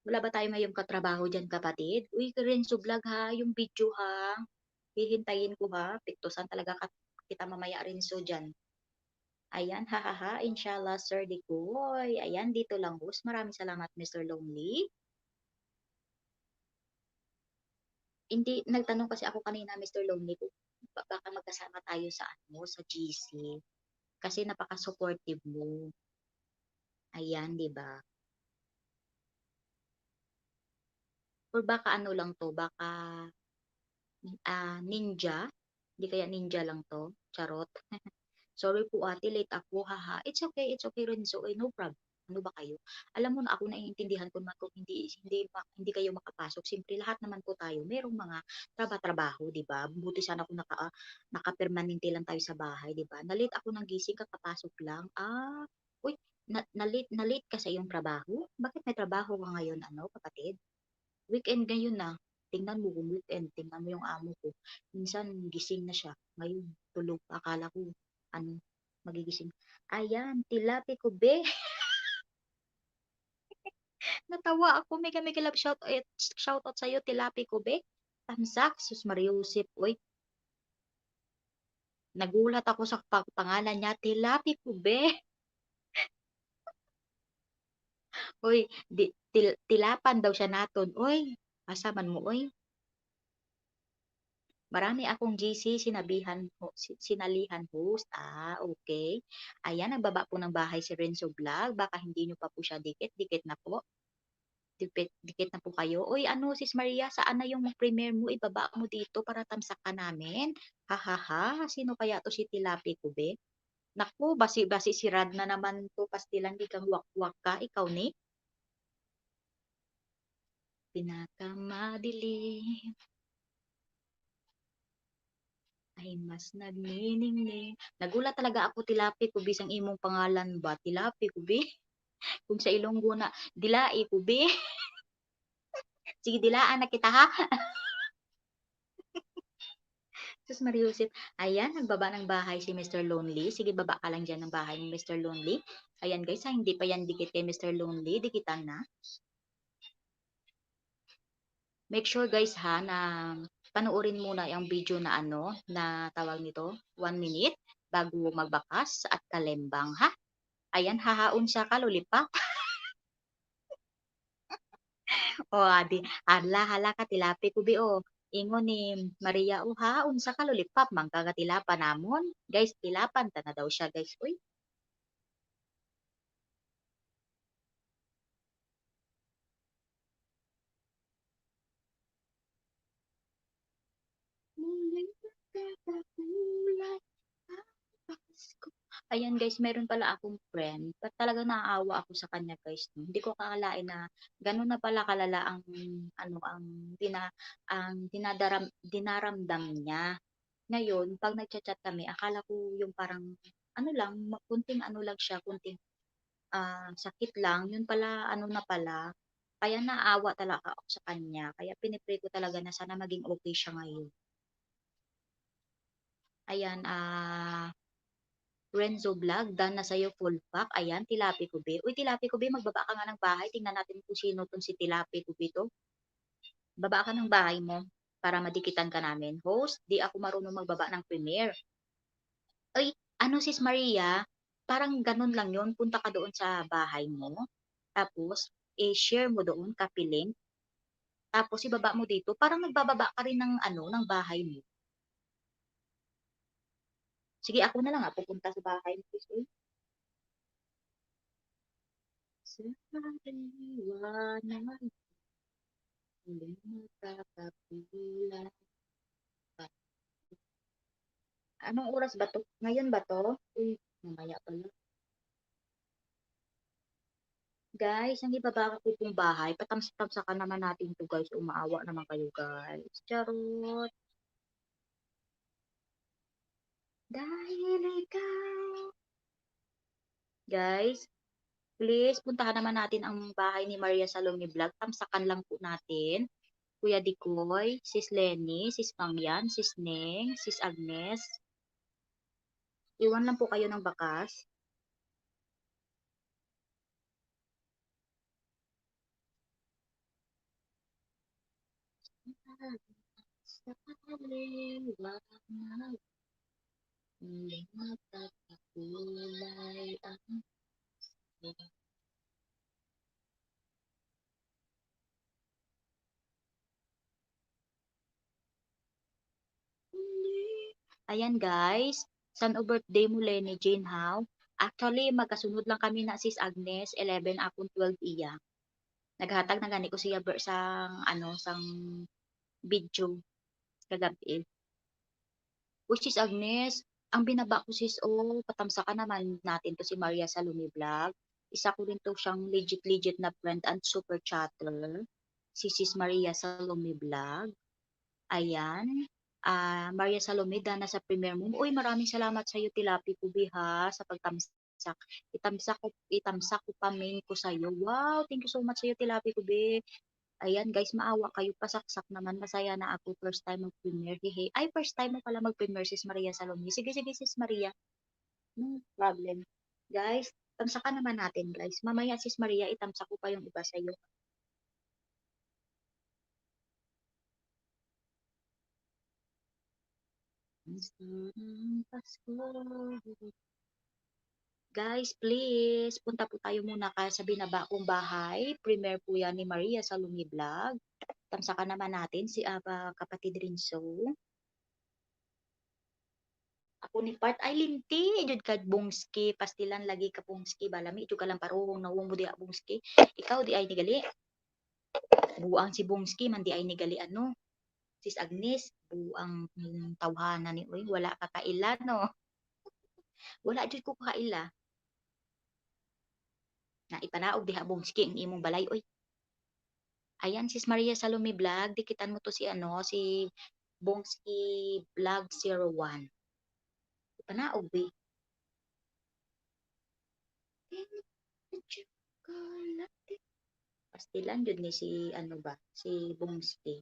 Wala ba tayo ngayong katrabaho dyan kapatid? Uy, Renzo Vlog ha, yung video ha. Hihintayin ko ha. Piktusan talaga kita mamaya Renzo dyan. Ayan, hahaha, inshallah, Sir Dikoy. Ayan, dito lang, host. Maraming salamat, Mr. Lonely. Hindi, nagtanong kasi ako kanina, Mr. Lonely, kung baka magkasama tayo sa ano, sa GC. Kasi napaka-supportive mo. Ayan, di ba? Or baka ano lang to, baka ninja. Di kaya ninja lang to. Charot. Sorry po ate, late ako, haha. It's okay Renzo, eh, no problem. Ano ba kayo? Alam mo na ako naiintindihan ko naman kung hindi kayo makapasok. Simple lahat naman po tayo. Merong mga trabaho, di ba? Buti sana kung naka-permanente lang tayo sa bahay, di ba? Nalit ako ng gising, kakapasok lang. Uy, na-late ka sa iyong trabaho? Bakit may trabaho ka ngayon, ano, kapatid? Weekend ngayon na. Tingnan mo kung weekend, tingnan mo yung amo ko. Minsan gising na siya. Ngayon, tulog. Akala ko, ano, magigising. Ayan, tilapi ko, be. Natawa ako. Mega mega love shout out sa'yo, tilapi ko, be. Tamsak, sus Mariusip. Uy, nagulat ako sa pangalan niya, tilapi ko, be. Uy, tilapan daw siya naton. Uy, asa man mo, uy. Marami akong GC sinalihan host. Okay. Ayan, nagbaba po ng bahay si Renzo Vlog. Baka hindi nyo pa po siya dikit. Dikit na po. Dikit na po kayo. Uy, ano, sis Maria, saan na yung premiere mo? Ibaba mo dito para tamsak ka namin. Ha, ha, ha. Sino kaya to si Tilapi ko, be? Naku, basi-basi si Rad na naman to. Pastilan, di kang wak-wak ka. Ikaw ni? Pinakamadilim ay mas nagniningning. Nagulat talaga ako, Tilapi ko, bisang imong pangalan ba? Tilapi ko, be? Kung sa Ilonggo na, dilai ko, be? Sige, dilaan na kita, ha? Sus Mariusip. Ayan, nagbaba ng bahay si Mr. Lonely. Sige, baba ka lang dyan ng bahay ni Mr. Lonely. Ayan guys, ha, hindi pa yan dikit kay Mr. Lonely. Dikitan na. Make sure guys ha, na panoorin muna yung video na ano, na tawag nito, 1 minute, bago magbakas at kalembang, ha? Ayan, hahaon siya ka, lollipop. O, adi, adla, hala ka, tilapi ko, bi, o. Ingon ni Maria, o ha, unsa ka, lollipop, mangkagatilapa namon. Guys, tilapan, ta na daw siya, guys. Uy, muling magkakakulay ang Pasko. Ayan guys, meron pala akong friend. Talagang naaawa ako sa kanya guys. No? Hindi ko kakalain na gano'n na pala kalala ang ano dinaramdam niya. Ngayon, pag nagchat-chat kami, akala ko yung parang ano lang, kunting ano lang siya, kunting sakit lang. Yun pala, ano na pala. Kaya naawa talaga ako sa kanya. Kaya pinipray ko talaga na sana maging okay siya ngayon. Ayan, Renzo Vlog, done na sa'yo full pack. Ayan, Tilapi Kubi. Uy, Tilapi Kubi, magbaba ka nga ng bahay. Tingnan natin kung sino tong si Tilapi Kubi to. Baba ka ng bahay mo para madikitan ka namin. Host, di ako marunong magbaba ng premiere. Uy, ano sis Maria, parang ganun lang yon. Punta ka doon sa bahay mo. Tapos, share mo doon, copy link. Tapos, ibaba mo dito. Parang nagbababa ka rin ng, ano, ng bahay mo. Sige, ako na lang pupunta sa bahay mo. Uy, sa liwanag hindi makakapilan. Anong oras ba to? Ngayon ba to? Uy, mamaya pala. Guys, ang ibaba ko pong bahay. Patamsa-tamsakan naman natin to guys. Umaawa naman kayo guys. Charot. Dahil ikaw. Guys, please puntahan naman natin ang bahay ni Maria Salome Vlog. Tamsakan lang po natin. Kuya Dikoy, Sis Lenny, Sis Mangyan, Sis Neng, Sis Agnes. Iwan lang po kayo ng bakas. Sa kaliwag na lumatag na kulay ang huli. Ayan guys, saan o birthday mo Lenny Jane How? Actually, magkasunod lang kami na Sis Agnes, 11 akong 12 iya. Naghatag na gani ko siya sang ano sang video kagabi. Which is Agnes, ang binaba ko sis patamsakan naman natin to si Maria Salome Vlog. Isa ko rin to siyang legit na friend and super chatter. Si Sis Maria Salome Vlog. Ayan. Maria Salome, dana sa premiere mo. Uy, maraming salamat sa iyo, Tilapi Kubiha, sa pagtamsak. Itamsak ko pa main ko sa iyo. Wow, thank you so much sa iyo, Tilapi Kubi. Ayan guys, maawa kayo, pasaksak naman. Masaya na ako, first time mag-premiere. Hehe. Ay, first time mo pala mag-premiere, Sis Maria Salome. Sige, sige, Sis Maria. No problem. Guys, tamsakan naman natin, guys. Mamaya, Sis Maria, itamsak ko pa yung iba sa'yo. Pasko. Guys, please, punta po tayo muna sa binaba kong bahay. Premiere po yan ni Maria Salome Vlog. Tamsakan naman natin si kapatid Rinso. Ako ni part ay linti jud kad bungski pastilan lagi ka bungski balami jud ka lang parong nawong mo di bungski ikaw di ay nigali buang si bungski man di ay nigali ano sis Agnes buang tawhanan ni uy wala ka kaila no wala jud ko kaila na ipanaog diha bungski ang imong balay oy ayan sis Maria Salome Vlog dikitan mo to si ano si Bongski Vlog 01 ipanaog bi pastilan jud ni si ano ba si Bongski.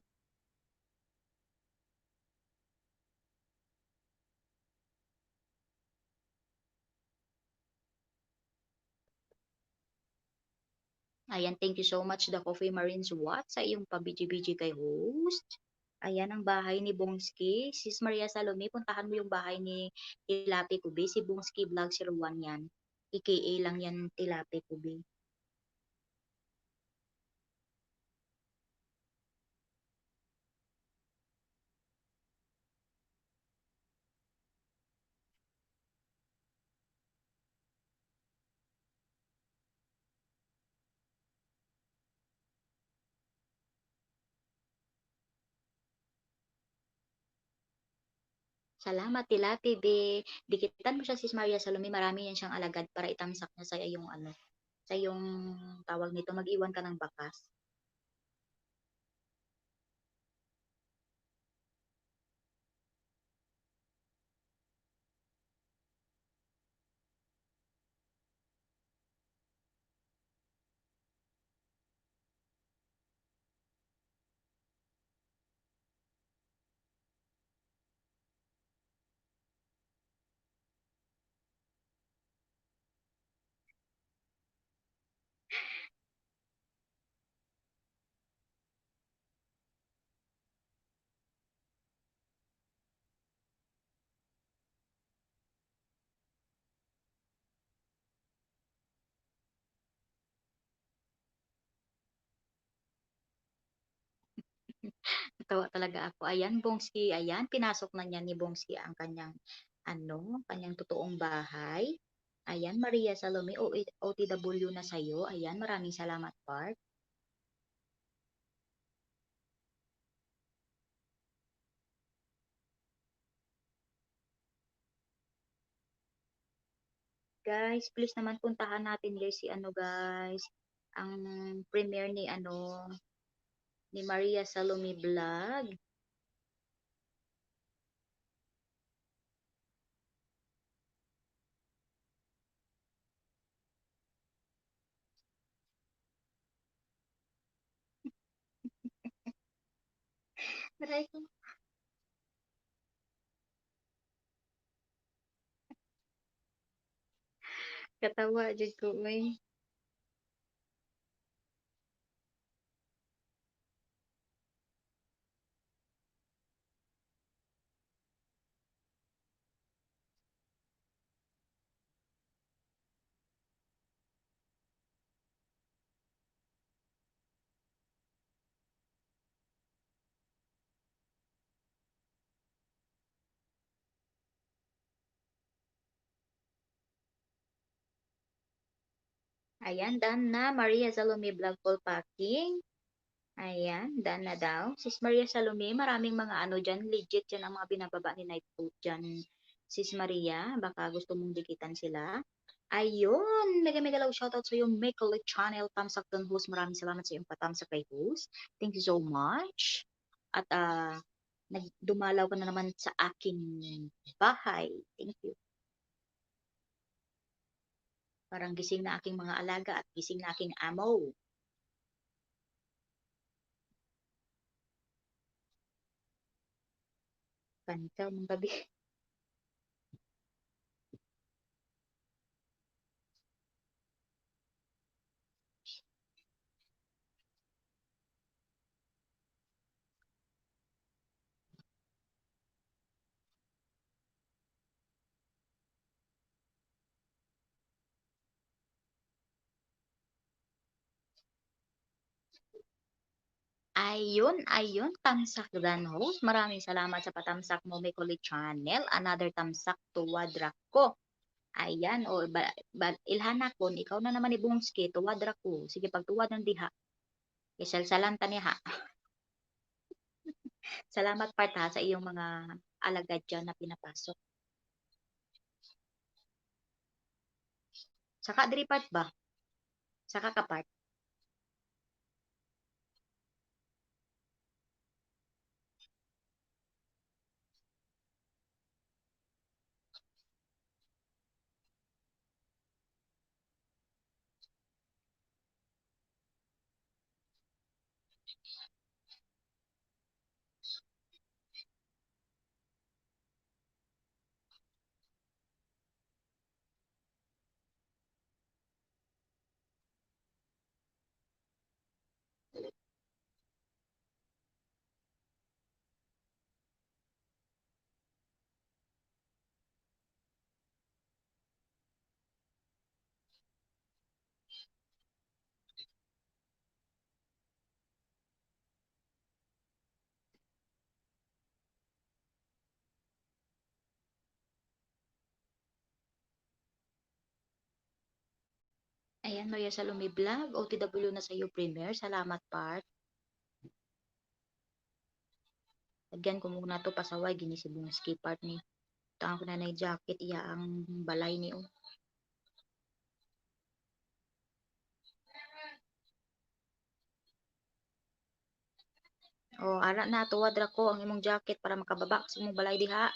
Ayan, thank you so much The Coffee Marines What sa iyong pabiji-biji kay host. Ayan ang bahay ni Bongski. Sis Maria Salome, puntahan mo yung bahay ni Tilapi Kubi. Si Bongski Vlog 01 yan. AKA lang yan Tilapi Kubi. Salamat Tilapi be. Dikitan mo siya Sis Maria Salome. Marami yan siyang alagad para itamsak niya sa iyong ano. Sa iyong tawag nito. Mag-iwan ka ng bakas. Natawa talaga ako. Ayan, Bongski, ayan, pinasok na niya ni Bongski ang kanyang, ano, kanyang totoong bahay. Ayan, Maria Salome, OTW na sa'yo. Ayan, maraming salamat, Park. Guys, please naman puntahan natin guys si ano guys, ang premiere ni ano, ni Maria Salome Vlog. Aray ko, katawa jud ko uy. Ayan, done na. Maria Salome Vlog Full Packing. Ayan, done na daw. Sis Maria Salome, maraming mga ano dyan, legit yan ang mga binababa ni Night Coat dyan. Sis Maria, baka gusto mong dikitan sila. Ayun, mega mega love shoutout sa iyo, Make a Channel, Tamsak Don Host. Maraming salamat sa iyong patamsak kay host. Thank you so much. At dumalaw ka na naman sa aking bahay. Thank you. Parang gising na aking mga alaga at gising na aking amo. Kanta mong gabi. Ayun, ayun, tamsak dan host. Maraming salamat sa patamsak mo, Mekoli Channel. Another tamsak tuwad ra ko. Ayan, o ilhana ko, ikaw na naman ni Bungski, tuwad ra ko. Sige, pagtuwad ng diha. Isalsalan ta niya ha. Salamat part ha sa iyong mga alagad dyan na pinapasok. Saka diri part ba? Saka ka part. Ayan, Maria Salome Vlog, OTW na sa iyo, Premier. Salamat part. Lagyan ko muna to pasaway, gini si Bungski part ni. Tangan ko na na jacket, iya ang balay ni. Oh. Oh, ara na tuwad ra ko ang imong jacket para makababa sa imong balay diha.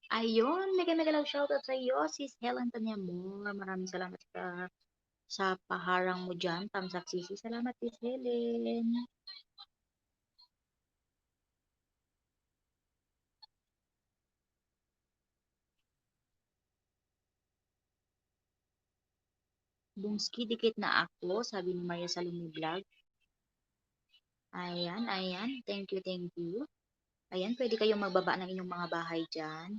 Ayun, mega mega love shoutout sa iyo, sis Helen Tanyamor. Maraming salamat sa paharang mo dyan, tamsak sisi. Salamat, sis Helen. Bungski, dikit na ako, sabi ni Maria Salome Vlog. Ayan, ayan. Thank you, thank you. Ayan, pwede kayong magbaba ng inyong mga bahay dyan.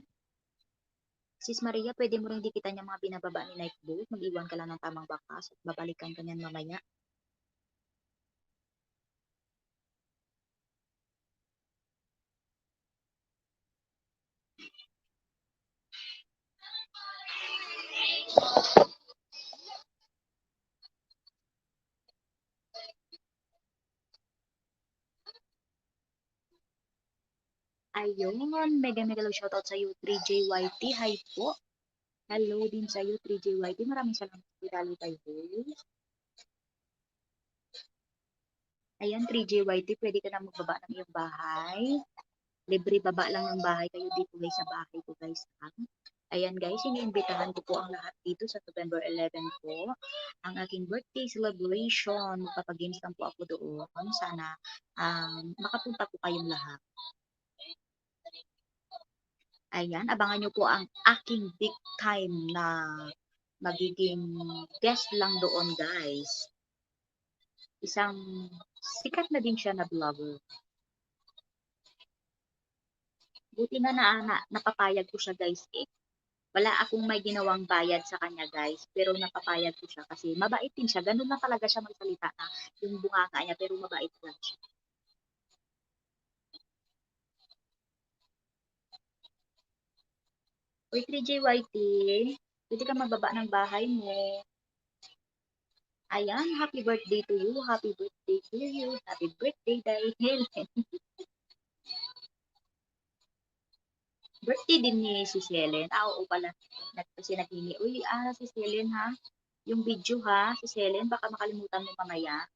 Sis Maria, pwede mo rin dikitan yung mga binababa ni Night Boat. Mag-iwan ka lang ng tamang bakas at babalikan ka niyan mamaya. Ayun, mega mega love shoutout sa iyo, 3JYT. Hi po. Hello din sa iyo, 3JYT. Maraming salamat sa pagdalo tayo. Ayan, 3JYT, pwede ka na magbaba ng iyong bahay. Libre baba lang ng bahay kayo dito guys sa bahay ko guys. Ha? Ayan guys, iniimbitahan ko po ang lahat dito sa November 11 po. Ang aking birthday celebration. Magpapagames lang po ako doon. Sana makapunta po kayong lahat. Ayan, abangan nyo po ang aking big time na magiging guest lang doon guys. Isang sikat na din siya na vlogger. Buti nga napapayag ko siya guys eh. Wala akong may ginawang bayad sa kanya guys, pero napapayag ko siya kasi mabait din siya. Ganun lang talaga siya magsalita na yung bunganga niya, pero mabait lang siya. Uy, 3JYT, pwede ka mababa ng bahay mo. Ayan, happy birthday to you, happy birthday to you, happy birthday dahil birthday din ni si Helen. Oo pala, kasi naghingi. Uy, si Helen ha, yung video ha, si Helen, baka makalimutan mo mamaya.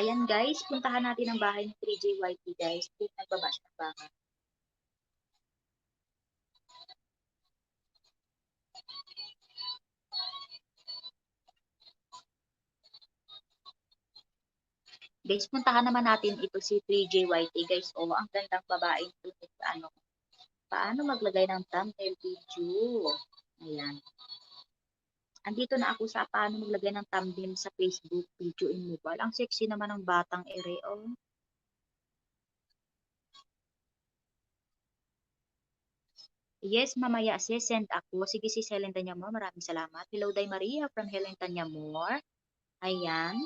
Ayan guys, puntahan natin ang bahay ni 3JYT guys. Nagbaba siya ng bahay. Guys, puntahan naman natin ito si 3JYT guys. Oh, ang gandang babae ito. Paano maglagay ng thumbnail video. Ayan. Andito na ako sa paano maglagay ng thumbnail sa Facebook video in mobile. Ang sexy naman ng batang ere. Oh. Yes, mamaya send ako. Sige si Helen Tanyamor, maraming salamat. Hello, Day Maria from Helen Tanyamor. Ayan.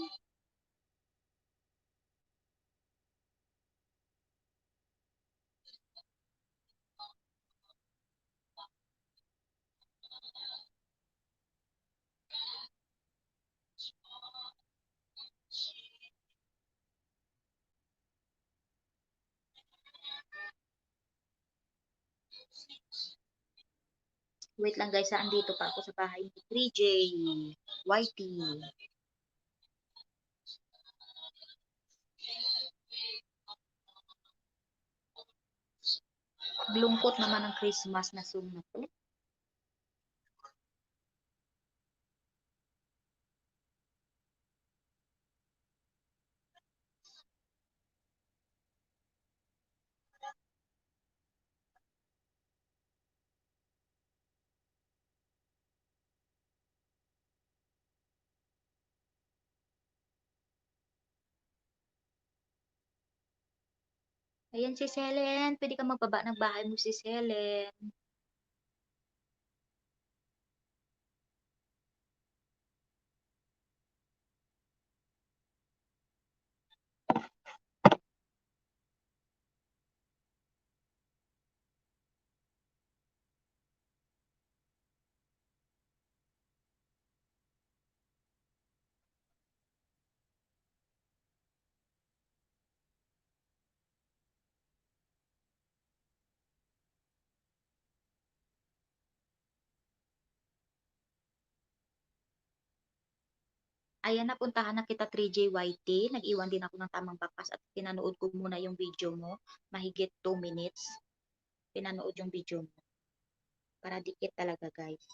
Wait lang guys, andito pa ako sa bahay ni 3J. YT. Lungkot naman ng Christmas na song na to. Ayan si Helen. Pwede ka magbaba ng bahay mo si Helen. Ayan, napuntahan na kita 3JYT. Nag-iwan din ako ng tamang bakas at pinanood ko muna yung video mo. Mahigit 2 minutes. Pinanood yung video mo. Para dikit talaga guys.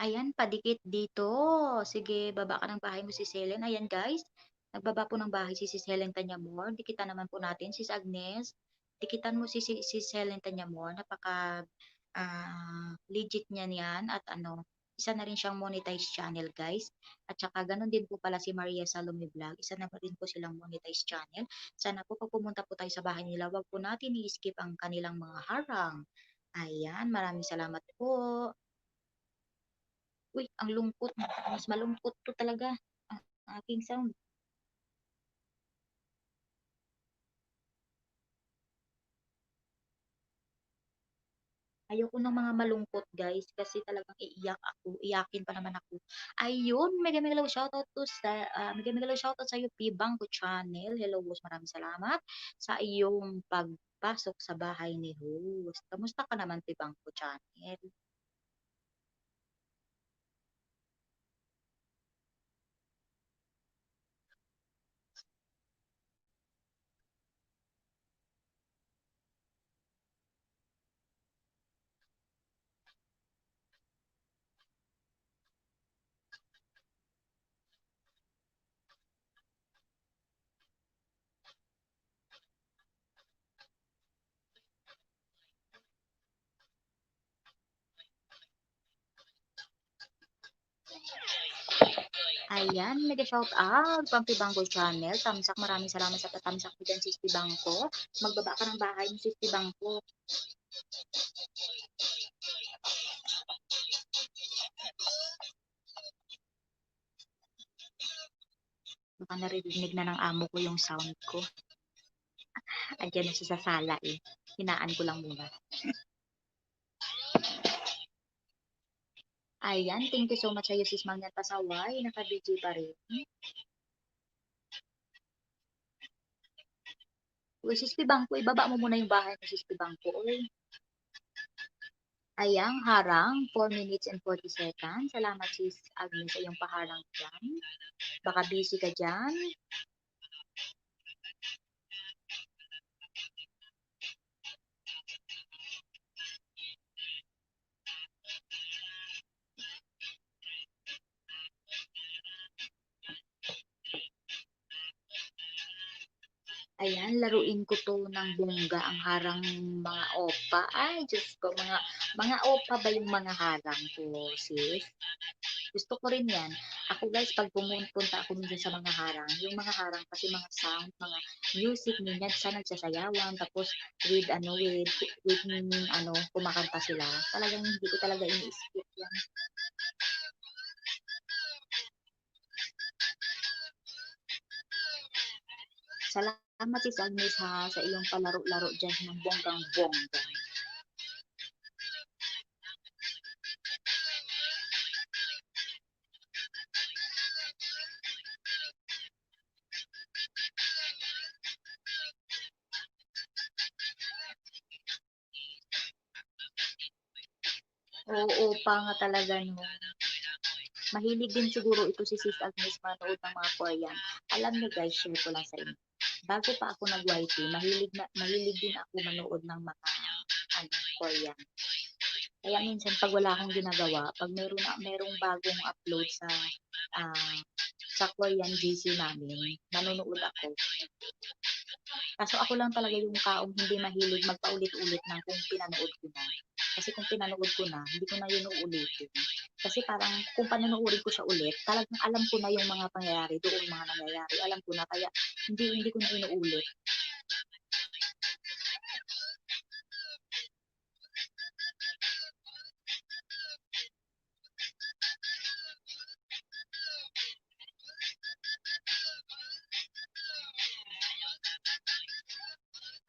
Ayan, padikit dito. Sige, baba ka ng bahay mo, Sis Helen. Ayan, guys. Nagbaba po ng bahay si Sis Helen Tanyamor. Dikitan naman po natin, Sis Agnes. Dikitan mo si Sis Helen Tanyamor. Napaka legit niya niyan at ano, isa na rin siyang monetized channel, guys. At saka ganun din po pala si Maria Salome Vlog. Isa na rin po silang monetized channel. Sana po pag pumunta po tayo sa bahay nila, wag po natin i-skip ang kanilang mga harang. Ayan, maraming salamat po. Uy, ang lungkot. Mas malungkot to talaga ang aking sound. Ayoko ng mga malungkot, guys, kasi talagang iiyak ako. Iyakin pa naman ako. Ayun, mega mega love shoutout to sa mega mega love shoutout sa iyo, P Bangko Channel. Hello, boss. Maraming salamat sa iyong pagpasok sa bahay ni host. Kamusta ka naman, P Bangko Channel? Ayan, mega shout out from Pibangko Channel. Tamsak, maraming salamat sa tatamsak mo dyan, Sis Pibangko. Magbaba ka ng bahay mo, Sis Pibangko. Baka naririnig na ng amo ko yung sound ko. Andiyan na siya sa sala eh. Hinaan ko lang muna. Ayan, thank you so much sa'yo, Sis Magnet Pasaway. Naka-BG pa rin. Uy, Sis Pibangko, ibaba mo muna yung bahay mo, Sis Pibangko. Uy. Ayang, harang, 4 minutes and 40 seconds. Salamat, Sis Agnes, sa iyong paharang dyan. Baka busy ka dyan. Ayan, laruin ko 'to ng bongga ang harang mga opa. Ay, Diyos ko, mga opa ba yung mga harang ko, sis? Gusto ko rin 'yan. Ako guys, 'pag pumupunta ako minsan sa mga harang, yung mga harang kasi mga sound, mga music, minsan nagsasayawan, tapos with kumakanta sila. Talagang hindi ko talaga ini-skip 'yan. Salamat Sis Agnes ha, sa iyong palaro-laro diyan ng bonggang-bongga. Oo, pa nga talaga 'no. Mahilig din siguro ito si Sis Agnes manood ng mga Korean. Alam niyo guys, share ko lang sa inyo. Bago pa ako nag-YT, mahilig din ako manood ng mga Korean. Kaya minsan pag wala akong ginagawa, pag merong bagong upload ah, sa Korean GC namin, nanonood ako. Kaso ako lang talaga yung taong hindi mahilig magpaulit-ulit ng kung pinanood ko na. Kasi kung pinanood ko na, hindi ko na yun uulitin. Kasi parang kung panonoodin ko siya ulit, talagang alam ko na yung mga pangyayari, doon mga nangyayari, alam ko na, kaya hindi ko na inuulit.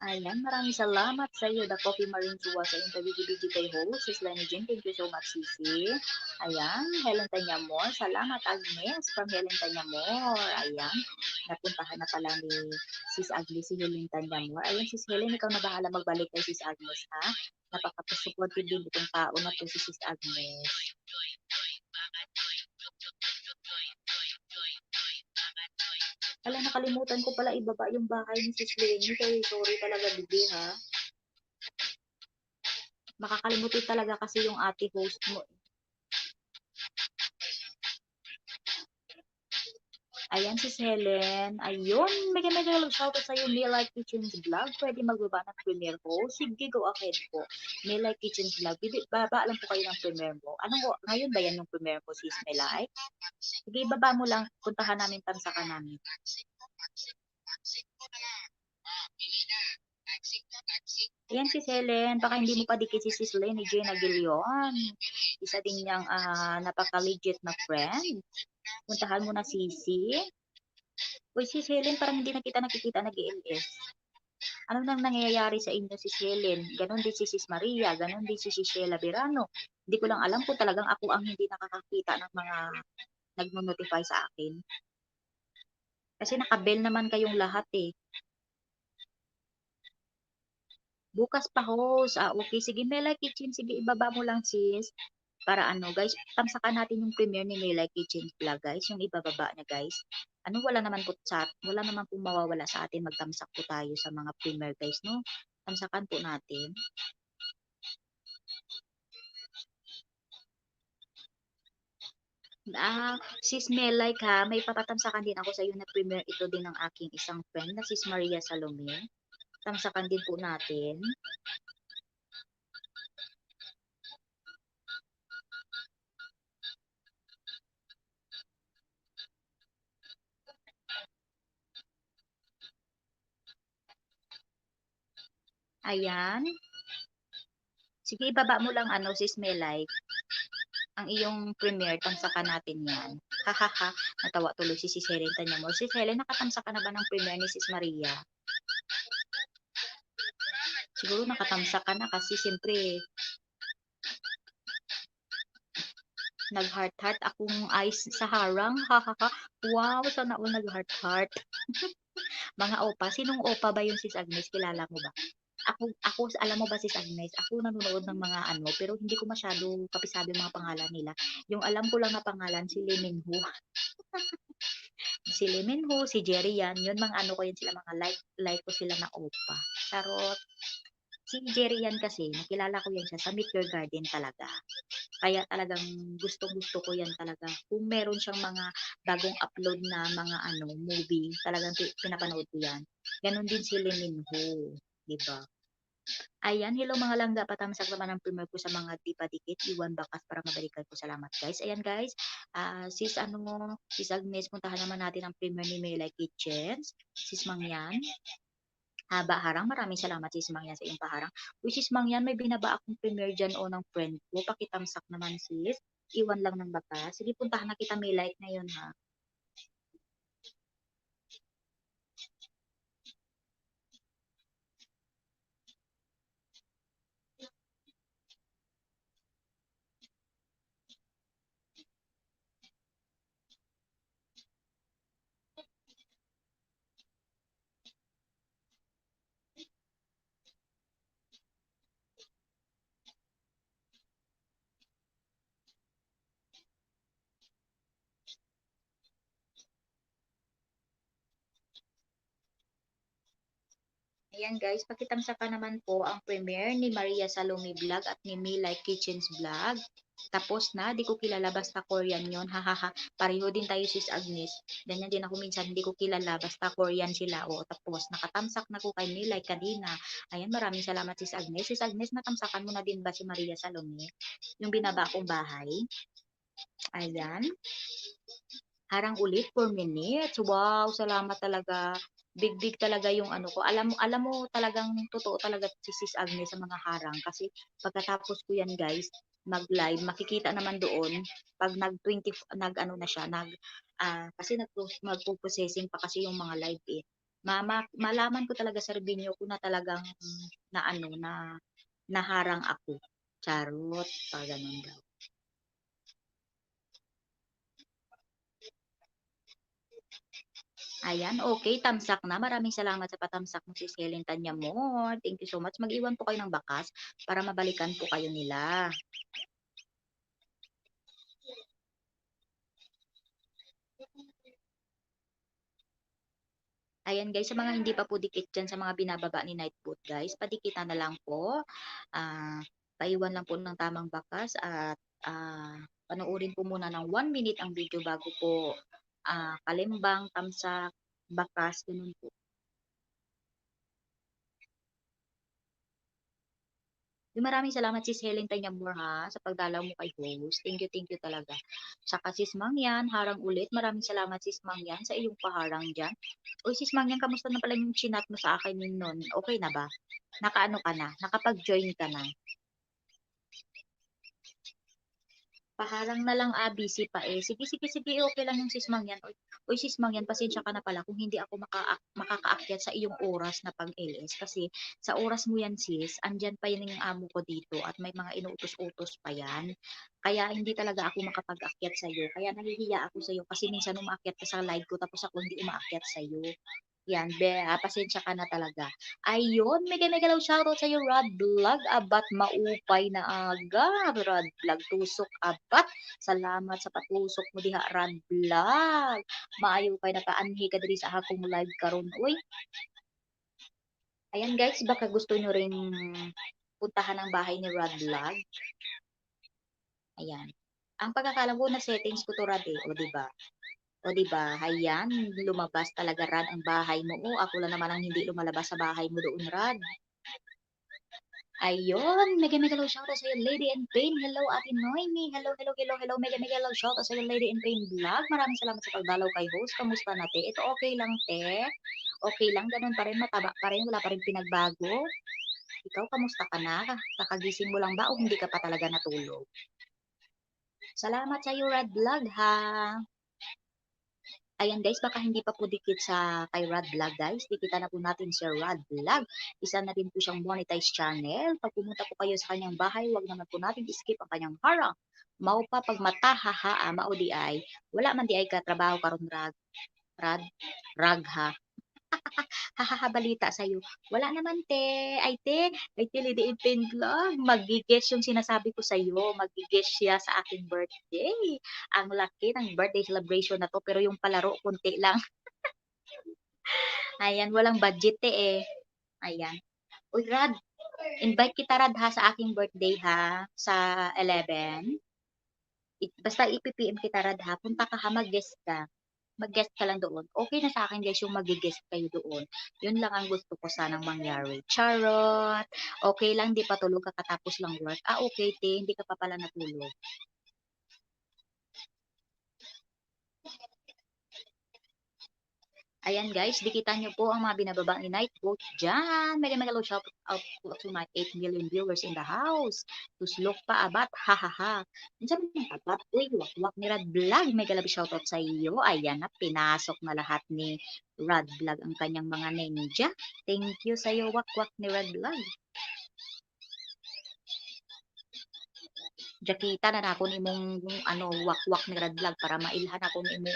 Ayan, maraming salamat sa iyo, The Coffee Marine Chua, sa iyong pagigibigi kay host, Sis Lenny Jean. Thank you so much, Sisi. Ayan, Helen Tanyamor. Salamat, Agnes, from Helen Tanyamor. Ayan, napuntahan na pala ni Sis Agnes si Helen Tanyamor. Ayan, Sis Helen, ikaw na bahala magbalik kay Sis Agnes, ha? Napaka-supportive din itong tao na to si Sis Agnes. Alam, nakalimutan ko pala ibaba yung bahay ni Sis Lenny. Sorry talaga, bibi, ha? Makakalimutan talaga kasi yung ate host mo. Ayan si Helen. Ayun, mega shoutout sa'yo, Milay Kitchen's Vlog. Pwede magbaba ng premiere ko? Sige, go ahead po. Milay Kitchen's Vlog. Baba lang po kayo ng premiere mo. Ngayon ba yan yung premiere ko, sis Milay? Sige, baba mo lang. Puntahan namin, tamsakan namin. Ayan si Helen. Baka hindi mo pa dikit si Sis Lenny Jane Aguilion. Isa din niyang napaka-legit na friend. Puntahan mo na Sisi. Uy, Sis Helen, parang hindi na kita nakikita nag-LS. Ano nang nangyayari sa inyo, Sis Helen? Ganon din si Sis Maria, ganon din si Sis Sheila Verano. Hindi ko lang alam kung talagang ako ang hindi nakakakita ng mga nagno-notify sa akin. Kasi nakabel naman kayong lahat eh. Bukas pa host. Okay. Sige, Mela Kitchen. Sige, ibaba mo lang sis. Para ano, guys, tamsakan natin yung premiere ni Mela Kitchen Vlog, guys. Yung ibababa niya, guys. Wala naman po wala naman po mawawala sa atin. Magtamsak po tayo sa mga premiere, guys, no? Tamsakan po natin. Sis Melay ka, may papatamsakan din ako sa iyo na premiere ito din ng aking isang friend na sis Maria Salome. Tamsakan din po natin. Ayan. Sige, ibaba mo lang sis Melay. Ang iyong premiere, tamsakan natin yan. Hahaha, natawa tuloy si Sis Helen Tanyamor. Sis Helen, nakatamsa ka na ba ng premiere ni Sis Maria? Siguro nakatamsa ka na kasi siyempre nag-heart-heart akong eyes sa harang. Hahaha, wow, sana all nag-heart-heart. Mga opa, sinong opa ba yung Sis Agnes? Kilala mo ba? Ako, alam mo ba Sis Agnes, ako nanonood ng mga pero hindi ko masyado kapisado yung mga pangalan nila. Yung alam ko lang na pangalan, si Lee Min Ho. Si Lee Min Ho, si Jerry Yan, yun mga ko yun sila, mga like ko sila na opa. Charot. Si Jerry Yan kasi, nakilala ko yan siya sa Meet Your Garden talaga. Kaya talagang gustong-gusto ko yan talaga. Kung meron siyang mga bagong upload na mga movie, talagang pinapanood ko yan. Ganon din si Lee Min Ho, 'di ba? Ayan, hello mga langga, patamsak naman ang premiere ko sa mga di pa dikit, iwan bakas para mabalikan ko. Salamat guys. Ayan guys, sis sis Agnes, puntahan naman natin ang premiere ni Melay Kitchens, sis Mangyan. Haba harang, maraming salamat sis Mangyan sa iyong paharang. Uy sis Mangyan, may binaba akong premiere dyan ng friend ko, pakitamsak naman sis. Iwan lang ng bakas. Sige, puntahan na kita Melay ngayon ha. Ayan guys, pakitamsakan naman po ang premiere ni Maria Salome Vlog at ni Milay Kitchens Vlog. Tapos na, di ko kilala, basta Korean yon. Hahaha, pareho din tayo sis Agnes. Ganyan din ako minsan, hindi ko kilala, basta Korean sila. O, tapos nakatamsak na ko kay Milay kanina. Ayan, maraming salamat sis Agnes. Sis Agnes, natamsakan mo na din ba si Maria Salome? Yung binaba kong bahay. Ayan. Harang ulit 4 minutes. Wow, salamat talaga. Big talaga yung ko. Alam mo talagang totoo talaga si Sis Agnes sa mga harang kasi pagkatapos ko yan guys, mag-live, makikita naman doon pag nag-20 na siya, kasi magpo-processing pa kasi yung mga live eh. Malaman ko talaga sa review ko na talagang na naharang ako. Charot, pa ganun daw. Ayan, okay, tamsak na. Maraming salamat sa patamsak mo, Sis Helen Tanyamor. Thank you so much. Mag-iwan po kayo ng bakas para mabalikan po kayo nila. Ayan guys, sa mga hindi pa po dikit dyan sa mga binababa ni Nightboot guys, padikitan na lang po. Paiwan lang po ng tamang bakas at panoorin po muna ng 1 minute ang video bago po Kalimbang, Tamsak, Bakas, ganun po. Maraming salamat Sis Helen Tanyamor ha, sa pagdalaw mo kay host. Thank you talaga. Tsaka Sis Mangyan, harang ulit. Maraming salamat Sis Mangyan sa iyong paharang dyan. Uy Sis Mangyan, kamusta na pala yung chinat mo sa akin yun nun? Okay na ba? Nakaano ka na? Nakapag-join ka na? Paharang na lang, busy pa eh. Sige, sige, sige, okay lang yung Sis Mangyan. Uy, Sis Mangyan, pasensya ka na pala kung hindi ako makakaakyat sa iyong oras na pang-LS. Kasi sa oras mo yan, sis, andyan pa yan yung amo ko dito at may mga inuutos-utos pa yan. Kaya hindi talaga ako makapag-akyat sa iyo. Kaya nahihiya ako sa iyo kasi minsan umaakyat ka sa live ko tapos ako hindi umaakyat sa iyo. Yan, pasensya ka na talaga. Ayun, mega mega low shoutout sa iyo, Rod Vlog. Abat maupay na aga. Rod Vlog, tusok abat. Salamat sa patusok mo diha, Rod Vlog. Maayo kay nakaanhi ka diri sa akong live karon. Uy, ayan guys, baka gusto nyo rin puntahan ang bahay ni Rod Vlog. Ayan. Ang pagkakalam ko na settings ko to, Rod eh. O, diba? O, diba? Ayan, lumabas talaga, Rad, ang bahay mo. O, ako lang naman ang hindi lumalabas sa bahay mo doon, Rad. Ayun, mega mega low shoutout sa iyo, Lady and Pain. Hello, Ate Noemi. Hello, hello, hello, hello. Mega mega low shoutout sa iyo, Lady and Pain Vlog. Maraming salamat sa pagdalaw kay host. Kamusta na, te? Ito okay lang, te. Okay lang, ganun pa rin, mataba pa rin, wala pa rin pinagbago. Ikaw, kamusta ka na? Kakagising mo lang ba o hindi ka pa talaga natulog? Salamat sa iyo, Rad Vlog, ha. Ayan guys, baka hindi pa po dikit sa kay Rad Vlog guys. Dikitan na po natin si Rad Vlog. Isa na din po siyang monetized channel. Pag pumunta po kayo sa kanyang bahay, wag naman po natin skip ang kanyang harang. Mao pa pag matahaha, mao di ay, wala man di ay katrabaho karon Rad, Rag ha. Hahaha, balita sa'yo. Wala naman, te. Ay, te, Lady Ipin Vlog. Magigess yung sinasabi ko sa'yo. Magigess siya sa aking birthday. Ang laki ng birthday celebration na to, pero yung palaro, kunti lang. Ayan, walang budget, te, eh. Ayan. Uy, Rad, invite kita, Rad, ha, sa aking birthday, ha, sa 11. Basta ipipm kita, Rad, ha. Punta ka, ha, mag-guest ka. Mag-guest ka lang doon. Okay na sa akin guys yung mag-guest kayo doon. Yun lang ang gusto ko sanang mangyari. Charot! Okay lang, di pa tulog kakatapos lang work. Okay, te, hindi ka pa pala natulog. Ayan guys, dikitan nyo po ang mga binababa ni Nightboat dyan. Mega mega low shout out to my 8 million viewers in the house. Tuslok pa abat, ha ha ha. Minsan yung abat, uy, wak ni Rad Vlog. Mega love shout out sa iyo. Ayan na, pinasok na lahat ni Rad Vlog ang kanyang mga ninja. Thank you sa iyo, wak ni Rad Vlog. Jakita na ako ni mong wak ni Rad Vlog para mailhan ako ni mo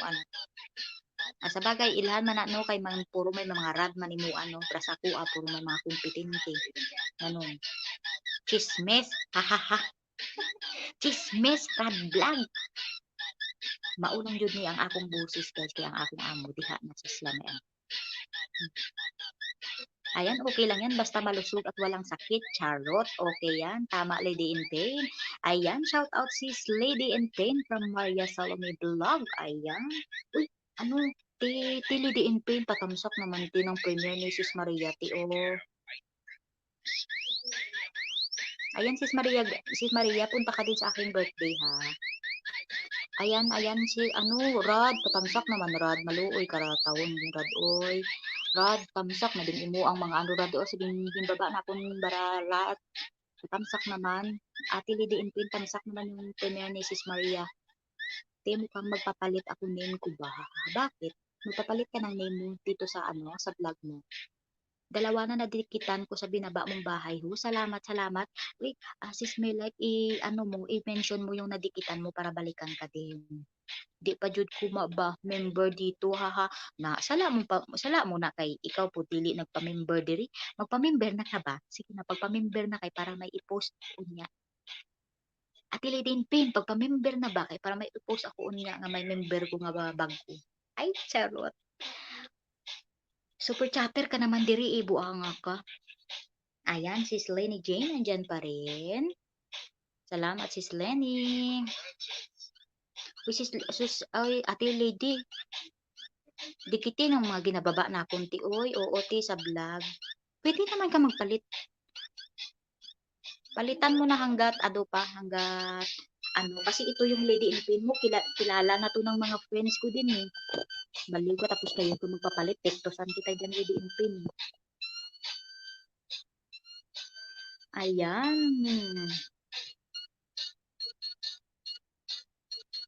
sa bagay ilhan man na no kay man puro may mga rad man imo tras ako puro may mga kompetente ganun chismes ha ha ha chismes rad vlog maunang jud ni ang akong boses guys kay ang akong amo diha na sa slamen. Ayan, okay lang yan. Basta malusog at walang sakit. Charot. Okay yan. Tama, Lady in Pain. Ayan, shout out sis Lady in Pain from Maria Salome Vlog. Ayan. Uy, ano? Ti Lady in Pain. Patamsak naman din ng premiere ni sis Maria. Ayan, sis Maria, punta ka din sa aking birthday, ha? Ayan, si, Rod, patamsak naman, Rod, maluoy, karatawon, Rod, oy. Rod, tamsak na din imo ang mga Rod, o, sige, baba na akong baralat. Patamsak naman. Ate Lady Inpin, tamsak naman yung premiere ni Sis Maria. Te, mukhang magpapalit ako name ko ba? Bakit? Magpapalit ka ng name mo dito sa, sa vlog mo. Dalawa na nadikitan ko sa binaba mong bahay ho. Salamat, salamat. Uy, sis may like, i-mention mo yung nadikitan mo para balikan ka din. Di pa jud ko ba member dito haha na sala mo na kay ikaw po dili nagpa-member diri magpa-member na ka ba sige na pagpa-member na kay para may i-post unya at din pin pagpa-member na ba kay para may i-post ako unya nga may member ko nga bago ay charot. Super chatter ka naman diri, buang ka. Ayan, sis Lenny Jane, nandyan pa rin. Salamat, sis Lenny. Uy, ay, ate lady, dikitin ang mga ginababa na konti, oy, oo, ti, sa vlog. Pwede naman ka magpalit. Palitan mo na hanggat, ano pa, hanggat, ano, kasi ito yung lady in pin mo, kilala na to ng mga friends ko din eh. Baliw ka, tapos kayo ko magpapalit, tektosan kita dyan lady in pin. Ayan.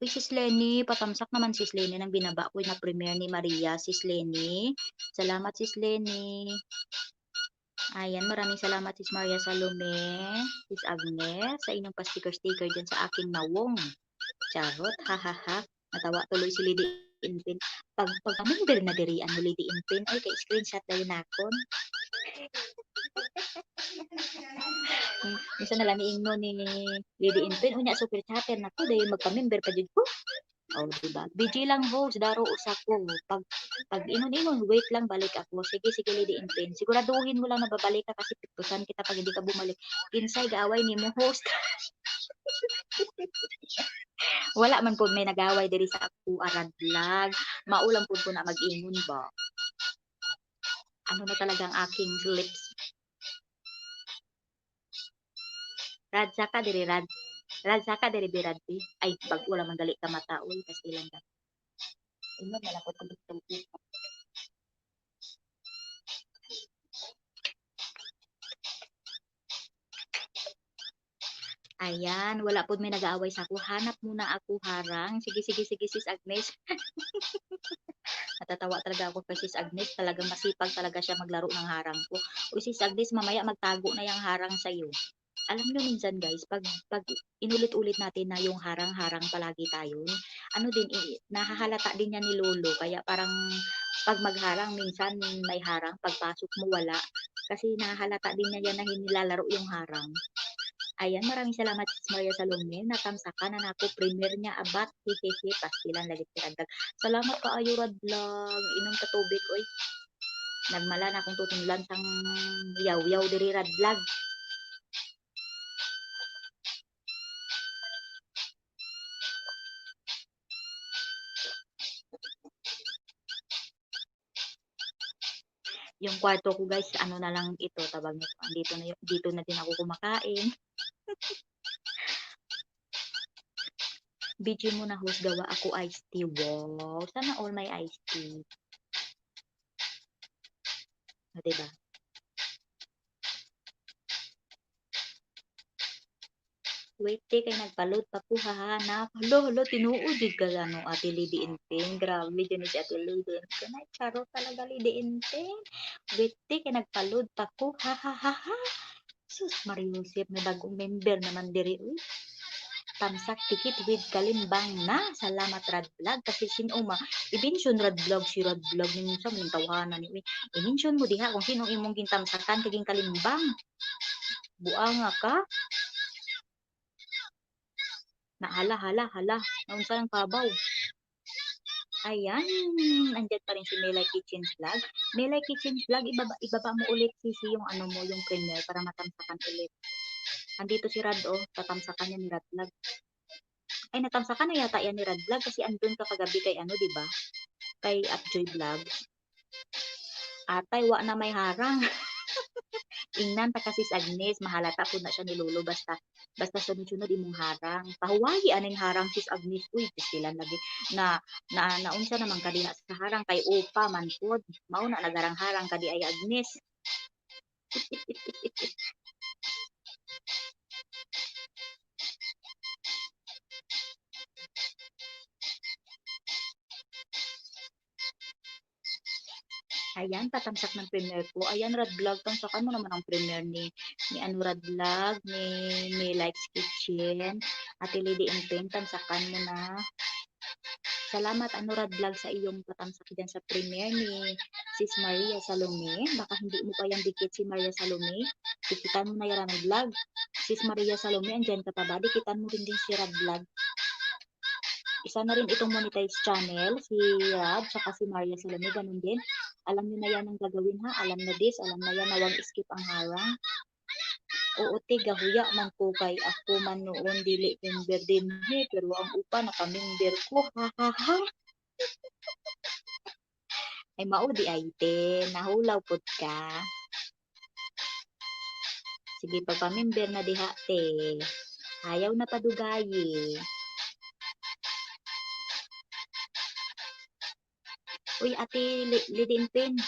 Uy, sis Lenny, patamsak naman sis Lenny ng binaba ko na premiere ni Maria, sis Lenny. Salamat sis Lenny. Ayan, maraming salamat sis Maria Salome, sis Agnes, sa inyong pa-sticker-sticker dyan sa aking nawong. Charot, hahaha. Natawa tuloy si Lady Inpin. Pag member na dirian mo Lady Inpin, ay kay screenshot na yun akon. Minsan na lang niingno ni Lady Inpin, unya super chatter na ko, dahil magpa-member pa dyan ko. Oh, diba? BG lang host, daro usa ko. Pag inon-inon, wait lang, balik ako. Sige, sige, Lady Inpin. Siguraduhin mo lang na babalik ka kasi pitusan kita pag hindi ka bumalik. Kinsay, gaaway ni mo host. Wala man po may nagaway diri sa ako arad vlog. Maulang po na mag-ingon ba. Ano na talagang aking lips. Radsa ka diri rad. Radsa ka diri biradpi. Ay, pag wala man gali ka mata. Uy, tas ilang ka. Ino malapot ko dito. Ayan, wala po may nag-aaway sa ako. Hanap muna ako harang. Sige, sige, sige, sis Agnes. Natatawa talaga ako kay sis Agnes. Talagang masipag talaga siya maglaro ng harang ko. O sis Agnes, mamaya magtago na yung harang sa'yo. Alam nyo minsan guys, pag inulit-ulit natin na yung harang-harang palagi tayo, ano din, nahahalata din yan ni Lolo. Kaya parang pag magharang, minsan may harang, pagpasok mo wala. Kasi nahahalata din niya yan na hinilalaro yung harang. Ayan, maraming salamat sis Maria Salome. Natamsakan na nako premier niya abat. Hehehe, pastilan lagi tiragdag. Salamat ka ayo rad vlog. Inom ka tubig oy. Nagmala na akong tutunglan sang yaw-yaw diri rad vlog. Yung kwarto ko guys, ano na lang ito, tawag nito. Dito na din ako kumakain. Video mo na host gawa ako iced tea. Wow, sana all my iced tea. O, diba? Wait, kay nagpalod pa ko hahanap. Halo, tinuod jud ka ano, Ate Lady Inting. Grabe din si Ate Lady Inting. Ay, charo talaga Lady Inting. Wait, kay nagpalod pa ko. Ha, ha, ha, ha. Sus, Mariusip, may bagong member naman diri. Uy. Tamsak tikit with kalimbang na. Salamat Rad Vlog. Kasi sinuma, i-mention Rad Vlog si Rad Vlog. Ninyo sa mga tawanan ni. I-mention mo diha kung sino imong gintamsakan kaging kalimbang. Buang nga ka. Na hala, hala, hala. Naunsa ng kabaw. Ayan, andyan pa rin si Melay Kitchen Vlog. Melay Kitchen Vlog, ibaba mo ulit sisi yung ano mo, yung premiere para matamsakan ulit. Andito si Rad, oh, tatamsakan niya ni Rad Vlog. Ay, natamsakan na yata yan ni Rad Vlog kasi andun ka kagabi kay ano, di ba? Kay Upjoy Vlog. Atay, wa na may harang. Ingnan ta kasi si Agnes, mahalata po na siya ni Lolo basta sunod-sunod imong harang. Pahuwayi aning harang sis Agnes. Uy, pistilan lagi na naunsa naman kadiha sa harang kay upa man pod. Mao na nagarang-harang kadi ay Agnes. Ayan, tatamsak ng premiere ko. Ayan, Rad Vlog. Tamsakan mo naman ang premiere ni ano, Rad Vlog, ni Likes Kitchen. Ate Lady Inpen, tamsakan mo na. Salamat, ano, Rad Vlog, sa iyong patamsak dyan sa premiere ni Sis Maria Salome. Baka hindi mo pa yung dikit si Maria Salome. Dikitan mo na yan ang vlog. Sis Maria Salome, andyan ka pa ba? Dikitan mo rin din si Rad Vlog. Isa na rin itong monetize channel, si Rad, saka si Maria Salome, ganun din. Alam niyo na yan ang gagawin ha, alam na this, alam na yan na wag skip ang harang. Oo te, gahuya man ko kay ako man noon dili member dinhi pero ang upa naka-member ko. Ha ha ha. Ay mao di ay te, nahulaw pud ka. Sige pagpa-member na diha te. Ayaw na padugayi. Uy ate, lidinpin.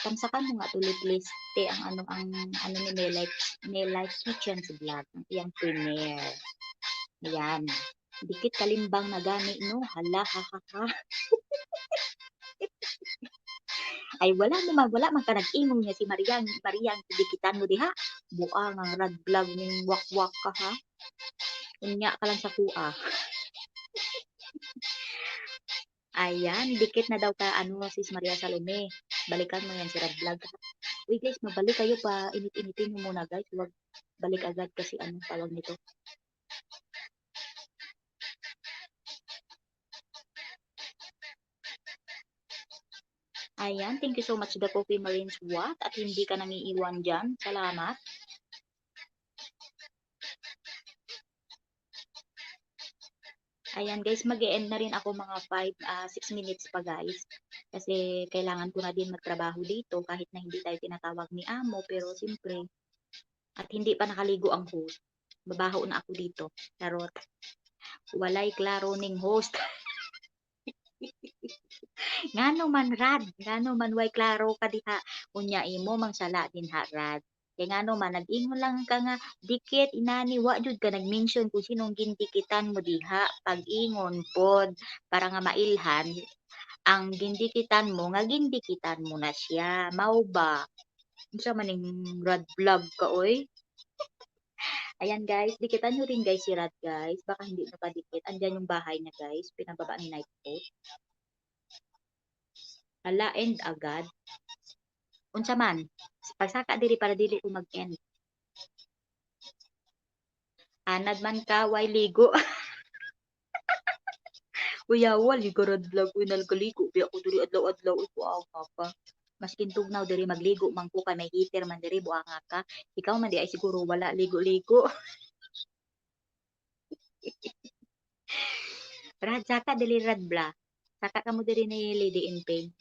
Tamsakan mo nga tulit list te ang ano ni Melay Kitchen sa vlog, ang iyang premiere. Ayan. Dikit kalimbang na gani no. Hala ha ha ha. Ay wala man ka nag-ingong niya si Maria ang dikitan mo diha. Buang ang rag vlog ning wakwak ka ha. Unya ka lang sa kuha. Ayan, dikit na daw ka ano sis Maria Salome. Balikan mo yan si rag vlog. Uy guys, mabalik kayo pa. Init-initin mo muna guys. Huwag balik agad kasi anong tawag nito. Ayan, thank you so much the Coffee Marines What at hindi ka nangiiwan dyan. Salamat. Ayan guys, mag-e-end na rin ako mga 6 minutes pa guys. Kasi kailangan ko na din magtrabaho dito kahit na hindi tayo tinatawag ni Amo. Pero siyempre, at hindi pa nakaligo ang host. Babaho na ako dito. Charot. Walay klaro ning host. Ngano man rad, ngano man way klaro ka diha. Unya imo mang sala din ha rad. Kaya ngano man nag-ingon lang ka nga dikit inani wa jud ka nag-mention kung sinong gindikitan mo diha pag-ingon pod para nga mailhan ang gindikitan mo nga gindikitan mo na siya. Mao ba? Unsa man ning rad vlog ka oy? Ayan guys, dikitan nyo rin guys si Rad guys. Baka hindi nyo pa dikit. Andyan yung bahay niya guys. Pinababa ni Night Coat. Hala, end agad. Unsa man, pagsaka diri para dili ko mag-end. Anad man ka, way ligo. Uyawa, ligarad vlog ko nalgaligo. Biya ko diri adlaw-adlaw ko aga pa. Maskin tugnaw diri magligo man ko kay may heater man diri buanga ka. Ikaw man di ay siguro wala ligo-ligo. Rad saka dili rad bla. Saka kamo diri ni Lady in Pain.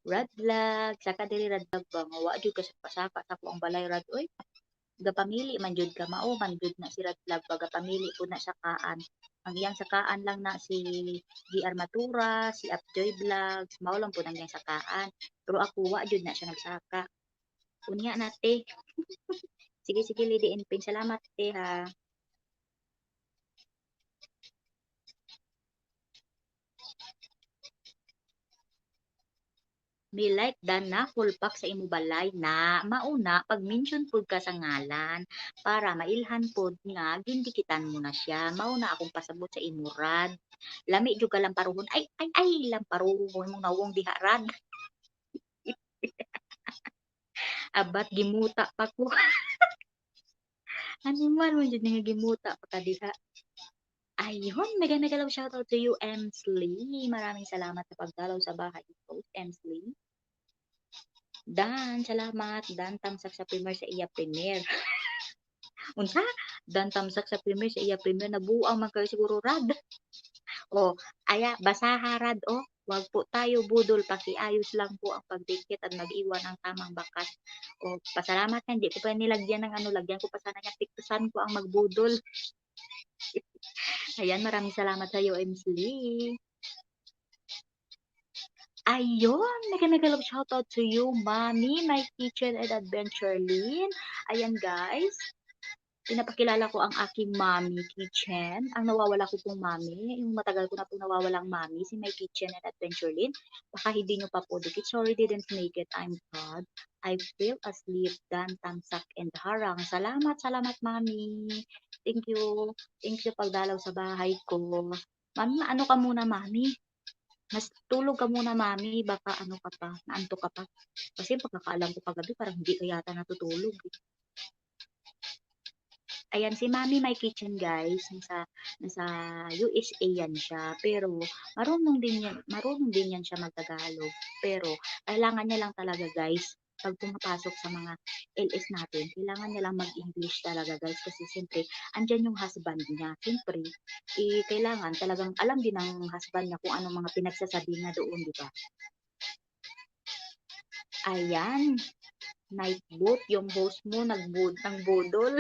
Rad vlog, saka diri rad vlog ba nga wa jud ka sa pasaka sa ko ang balay rad oy. Gapamili man jud ka mao man jud na si rad vlog pag gapamili ko na sakaan. Ang iyang sakaan lang na si G Armatura, si Upjoy Vlogs, mao lang pud ang iyang sakaan. Pero ako wa jud na siya nagsaka. Unya na te. Sige sige Lady in Pain, salamat te ha. May like dan na fulpak sa imo balay na mauna pag mention pud ka sa ngalan para mailhan pud nga gindikitan mo na siya. Mauna akong pasabot sa imo rad. Lami jud ka lamparuhon. Ay lamparuhon mo nawong diha rad. Abat gimuta pa ko. Ano man mo jud nga gimuta pa ka diha. Ayun, mega love shoutout to you, Emsley. Maraming salamat sa pagdalaw sa bahay ko, Emsley. Dan, salamat. Dan, tamsak sa premier sa iya premier. Unsa? Dan, tamsak sa premier sa iya premier. Nabuang man kayo siguro, Rad. O, aya, basaha, Rad, o. Wag po tayo budol, pakiayos lang po ang pagdikit at mag-iwan ng tamang bakas. O, pasalamat na, hindi ko pa nilagyan ng ano, lagyan ko pa sana niya, piktusan ko ang magbudol. Ayan, maraming salamat sa iyo, Emsley. Ayun, mega love shoutout to you, Mommy, my kitchen and adventure Lin. Ayan guys, pinapakilala ko ang aking mommy kitchen. Ang nawawala ko pong mommy, yung matagal ko na pong nawawalang mommy, si my kitchen and adventure Lin. Baka hindi nyo pa po dikit. Sorry, didn't make it. I'm proud. I feel asleep, dan, tamsak, and harang. Salamat, mommy. Thank you. Thank you pagdalaw sa bahay ko. Mami, ano ka muna, mommy? Mas tulog ka muna, mami. Baka ano ka pa, naantok ka pa. Kasi pagkakaalam ko kagabi, parang hindi ka yata natutulog. Ayan, si Mami My Kitchen guys, nasa USA yan siya. Pero marunong din yan siya magtagalog. Pero kailangan niya lang talaga guys, pag pumapasok sa mga LS natin, kailangan niya lang mag-English talaga guys kasi siyempre andyan yung husband niya. Siyempre, kailangan talagang alam din ng husband niya kung anong mga pinagsasabi na doon, di ba? Ayan, night boot, yung host mo ng budol.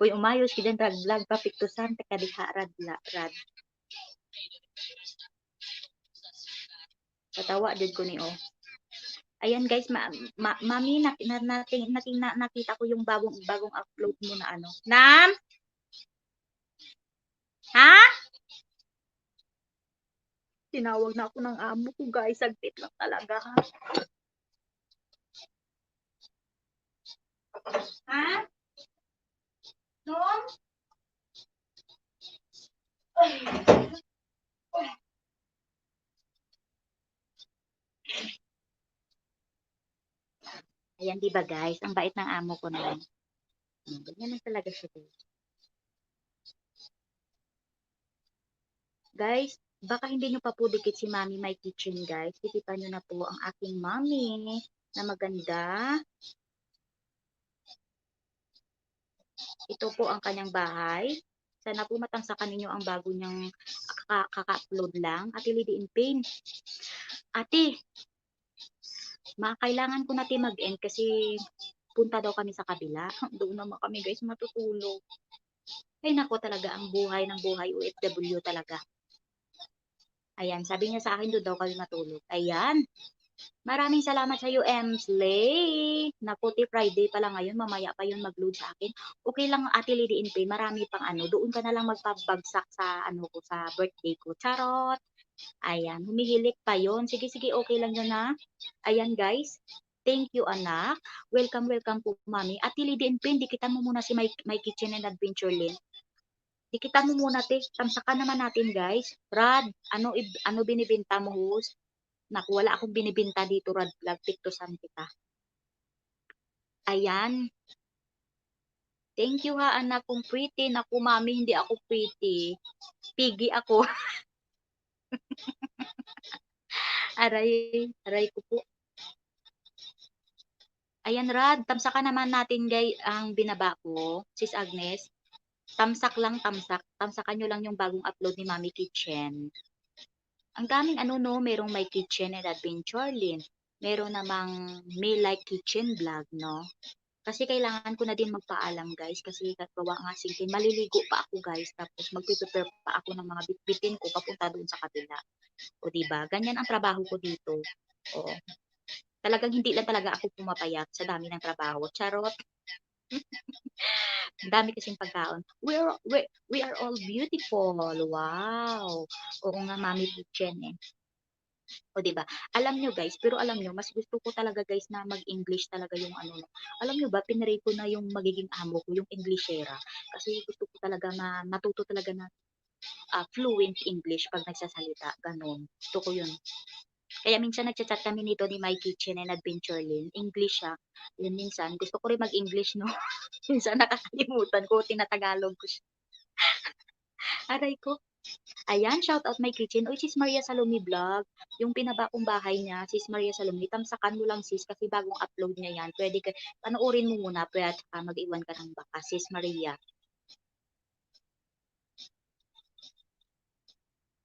Uy, umayos ka dyan, rad vlog, papiktusan, takadiha, rad. Katawa, dyan ko ni, oh. Ayan guys, mami, nakita ko yung bagong upload mo na ano. Nam? Ha? Tinawag na ako ng amo ko guys, saglit lang talaga ha. Ha? Nom? Ayan, di ba guys? Ang bait ng amo ko na. Ganyan lang talaga siya guys. Guys, baka hindi nyo pa po dikit si Mami My Kitchen guys. Dikitan nyo na po ang aking mami na maganda. Ito po ang kanyang bahay. Sana po matangsakan ninyo ang bago niyang kaka-upload lang. Ate Lady in Pain. Ate, kailangan ko natin mag-end kasi punta daw kami sa kabila. Doon naman kami guys matutulog. Ay nako talaga ang buhay ng buhay OFW talaga. Ayan, sabi niya sa akin doon daw kami matulog. Ayan. Maraming salamat sa iyo, Slay. Naputi Friday pa lang ngayon, mamaya pa yun mag-load sa akin. Okay lang, Ate Lady in Pain, marami pang ano. Doon ka na lang magpabagsak sa ano ko, sa birthday ko. Charot. Ayan, humihilik pa yon. Sige, sige, okay lang yun ha. Ayan guys. Thank you, anak. Welcome, welcome po, mami. Ate Lady in Pain, dikitan mo muna si My Kitchen and Adventure Lane. Dikitan mo muna, te. Tamsakan naman natin, guys. Rad, ano binibinta mo, host? Naku, wala akong binibinta dito, Rad Vlog. Tiktosan kita. Ayan. Thank you ha, anak kong pretty. Naku, mami, hindi ako pretty. Piggy ako. Aray ko po. Ayan, Rad. Tamsakan naman natin, guys, ang binaba ko. Sis Agnes. Tamsak lang, tamsak. Tamsakan nyo lang yung bagong upload ni Mami Kitchen. Ang daming ano no, merong My Kitchen and Adventure Lane. Meron namang Me Like Kitchen Vlog, no? Kasi kailangan ko na din magpaalam guys kasi gawa nga singkin, maliligo pa ako guys tapos magpe-prepare pa ako ng mga bitbitin ko papunta doon sa kabila. O di ba? Ganyan ang trabaho ko dito. O talagang hindi lang talaga ako pumapayat sa dami ng trabaho. Charot. Ang dami kasing pagkaon. We are all beautiful. Wow. Oo nga, Mami Kitchen eh. O, di ba? Alam nyo guys, pero alam nyo, mas gusto ko talaga guys na mag-English talaga yung ano. No. Alam nyo ba, pinray ko na yung magiging amo ko, yung Englishera. Kasi gusto ko talaga na natuto talaga na fluent English pag nagsasalita. Ganon. Gusto ko yun. Kaya minsan nagchat-chat kami nito ni My Kitchen and Adventure Lane. English siya. Yun minsan. Gusto ko rin mag-English, no? minsan nakakalimutan ko, tinatagalog ko siya. Aray ko. Ayan, shout out My Kitchen. Uy, sis Maria Salome Vlog. Yung pinaba kong bahay niya, sis Maria Salome, tamsakan mo lang sis kasi bagong upload niya yan. Pwede ka, panoorin mo muna, pwede at mag-iwan ka ng baka, sis Maria.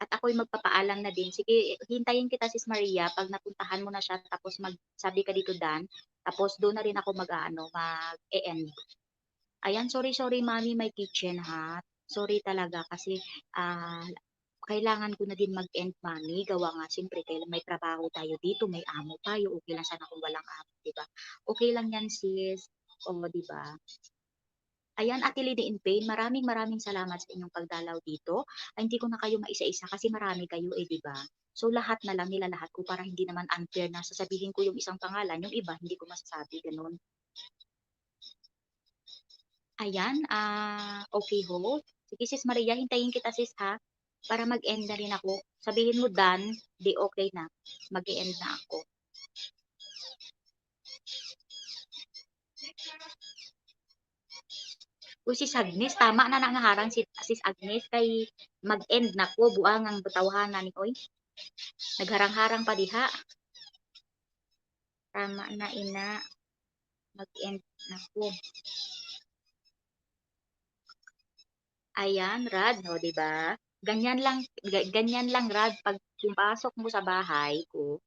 At ako'y magpapaalam na din. Sige, hintayin kita sis Maria pag napuntahan mo na siya tapos magsabi ka dito Dan. Tapos doon na rin ako mag-e-end. Ayan, sorry mami, My Kitchen ha. Sorry talaga kasi ah kailangan ko na din mag-end mami. Gawa nga, siyempre, may trabaho tayo dito, may amo tayo. Okay lang sana kung walang amo, di ba? Okay lang yan, sis. O, di ba? Ayan, Ate Lady in Pain, maraming salamat sa inyong pagdalaw dito. Ay, hindi ko na kayo maisa-isa kasi marami kayo eh, di ba? So, lahat na lang nilalahat ko para hindi naman unfair na sasabihin ko yung isang pangalan, yung iba hindi ko masasabi, ganun. Ayan, okay ho. Sige sis Maria, hintayin kita sis ha. Para mag-end na rin ako. Sabihin mo done, di okay na. Mag-end na ako. Uy, sis Agnes, tama na nangaharang si sis Agnes kay mag-end na ko, buang ang butawhanan ni Oy. Nagharang-harang pa diha. Tama na ina, mag-end na po. Ayan, Rad, no, 'di ba? Ganyan lang Rad, 'pag pumasok mo sa bahay ko,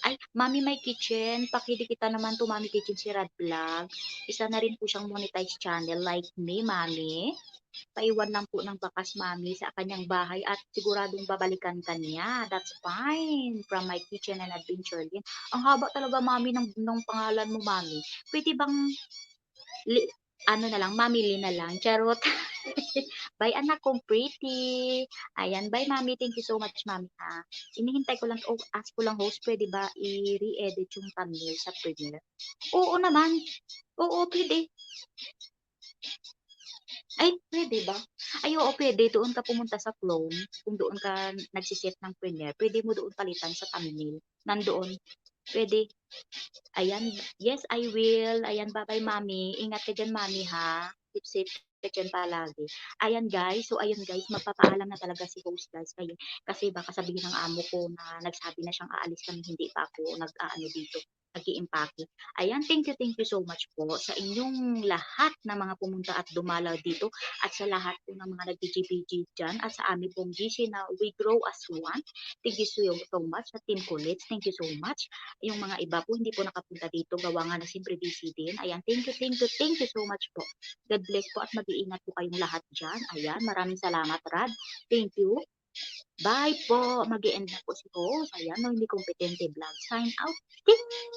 "Ay, Mommy may kitchen, pakidikita naman 'to Mommy Kitchen si Rad Vlog." Isa na rin po siyang monetized channel like me, Mommy. Paiwan lang po ng bakas, Mommy, sa kanyang bahay at siguradong babalikan ka niya. That's fine. From my kitchen and adventure din. Ang haba talaga, Mommy, ng pangalan mo, Mommy. Puwede bang li ano na lang, Mommy Lee na lang, charot. Bye anak kong pretty. Ayan, bye Mommy. Thank you so much, Mommy, ha. Inihintay ko lang, ask ko lang host, pwede ba i-re-edit yung thumbnail sa Premiere? Oo naman. Oo, pwede. Ay, pwede ba? Ay, oo, pwede. Doon ka pumunta sa Chrome. Kung doon ka nagsiset ng Premiere, pwede mo doon palitan sa thumbnail. Nandoon. Pwede. Ayan. Yes, I will. Ayan, bye-bye, Mommy. Ingat ka dyan, Mommy, ha. Keep safe ka dyan palagi. Ayan, guys. So, ayun, guys. Magpapaalam na talaga si host, guys. Kasi baka sabihin ng amo ko na nagsabi na siyang aalis kami, hindi pa ako nag-aano dito, nag-iimpake. Ayan, thank you so much po sa inyong lahat na mga pumunta at dumalaw dito at sa lahat po ng mga nag-BGBG dyan at sa amin pong GC na We Grow as One. Thank you so much sa Team Kulits. Thank you so much. Yung mga iba po hindi po nakapunta dito gawa nga na siyempre busy din. Ayan, thank you so much po. God bless po at mag-iingat po kayong lahat dyan. Ayan, maraming salamat, Rad. Thank you. Bye po. Mag-i-end na po si host. Ayan, no, hindi kompetente vlog. Sign out. Ting!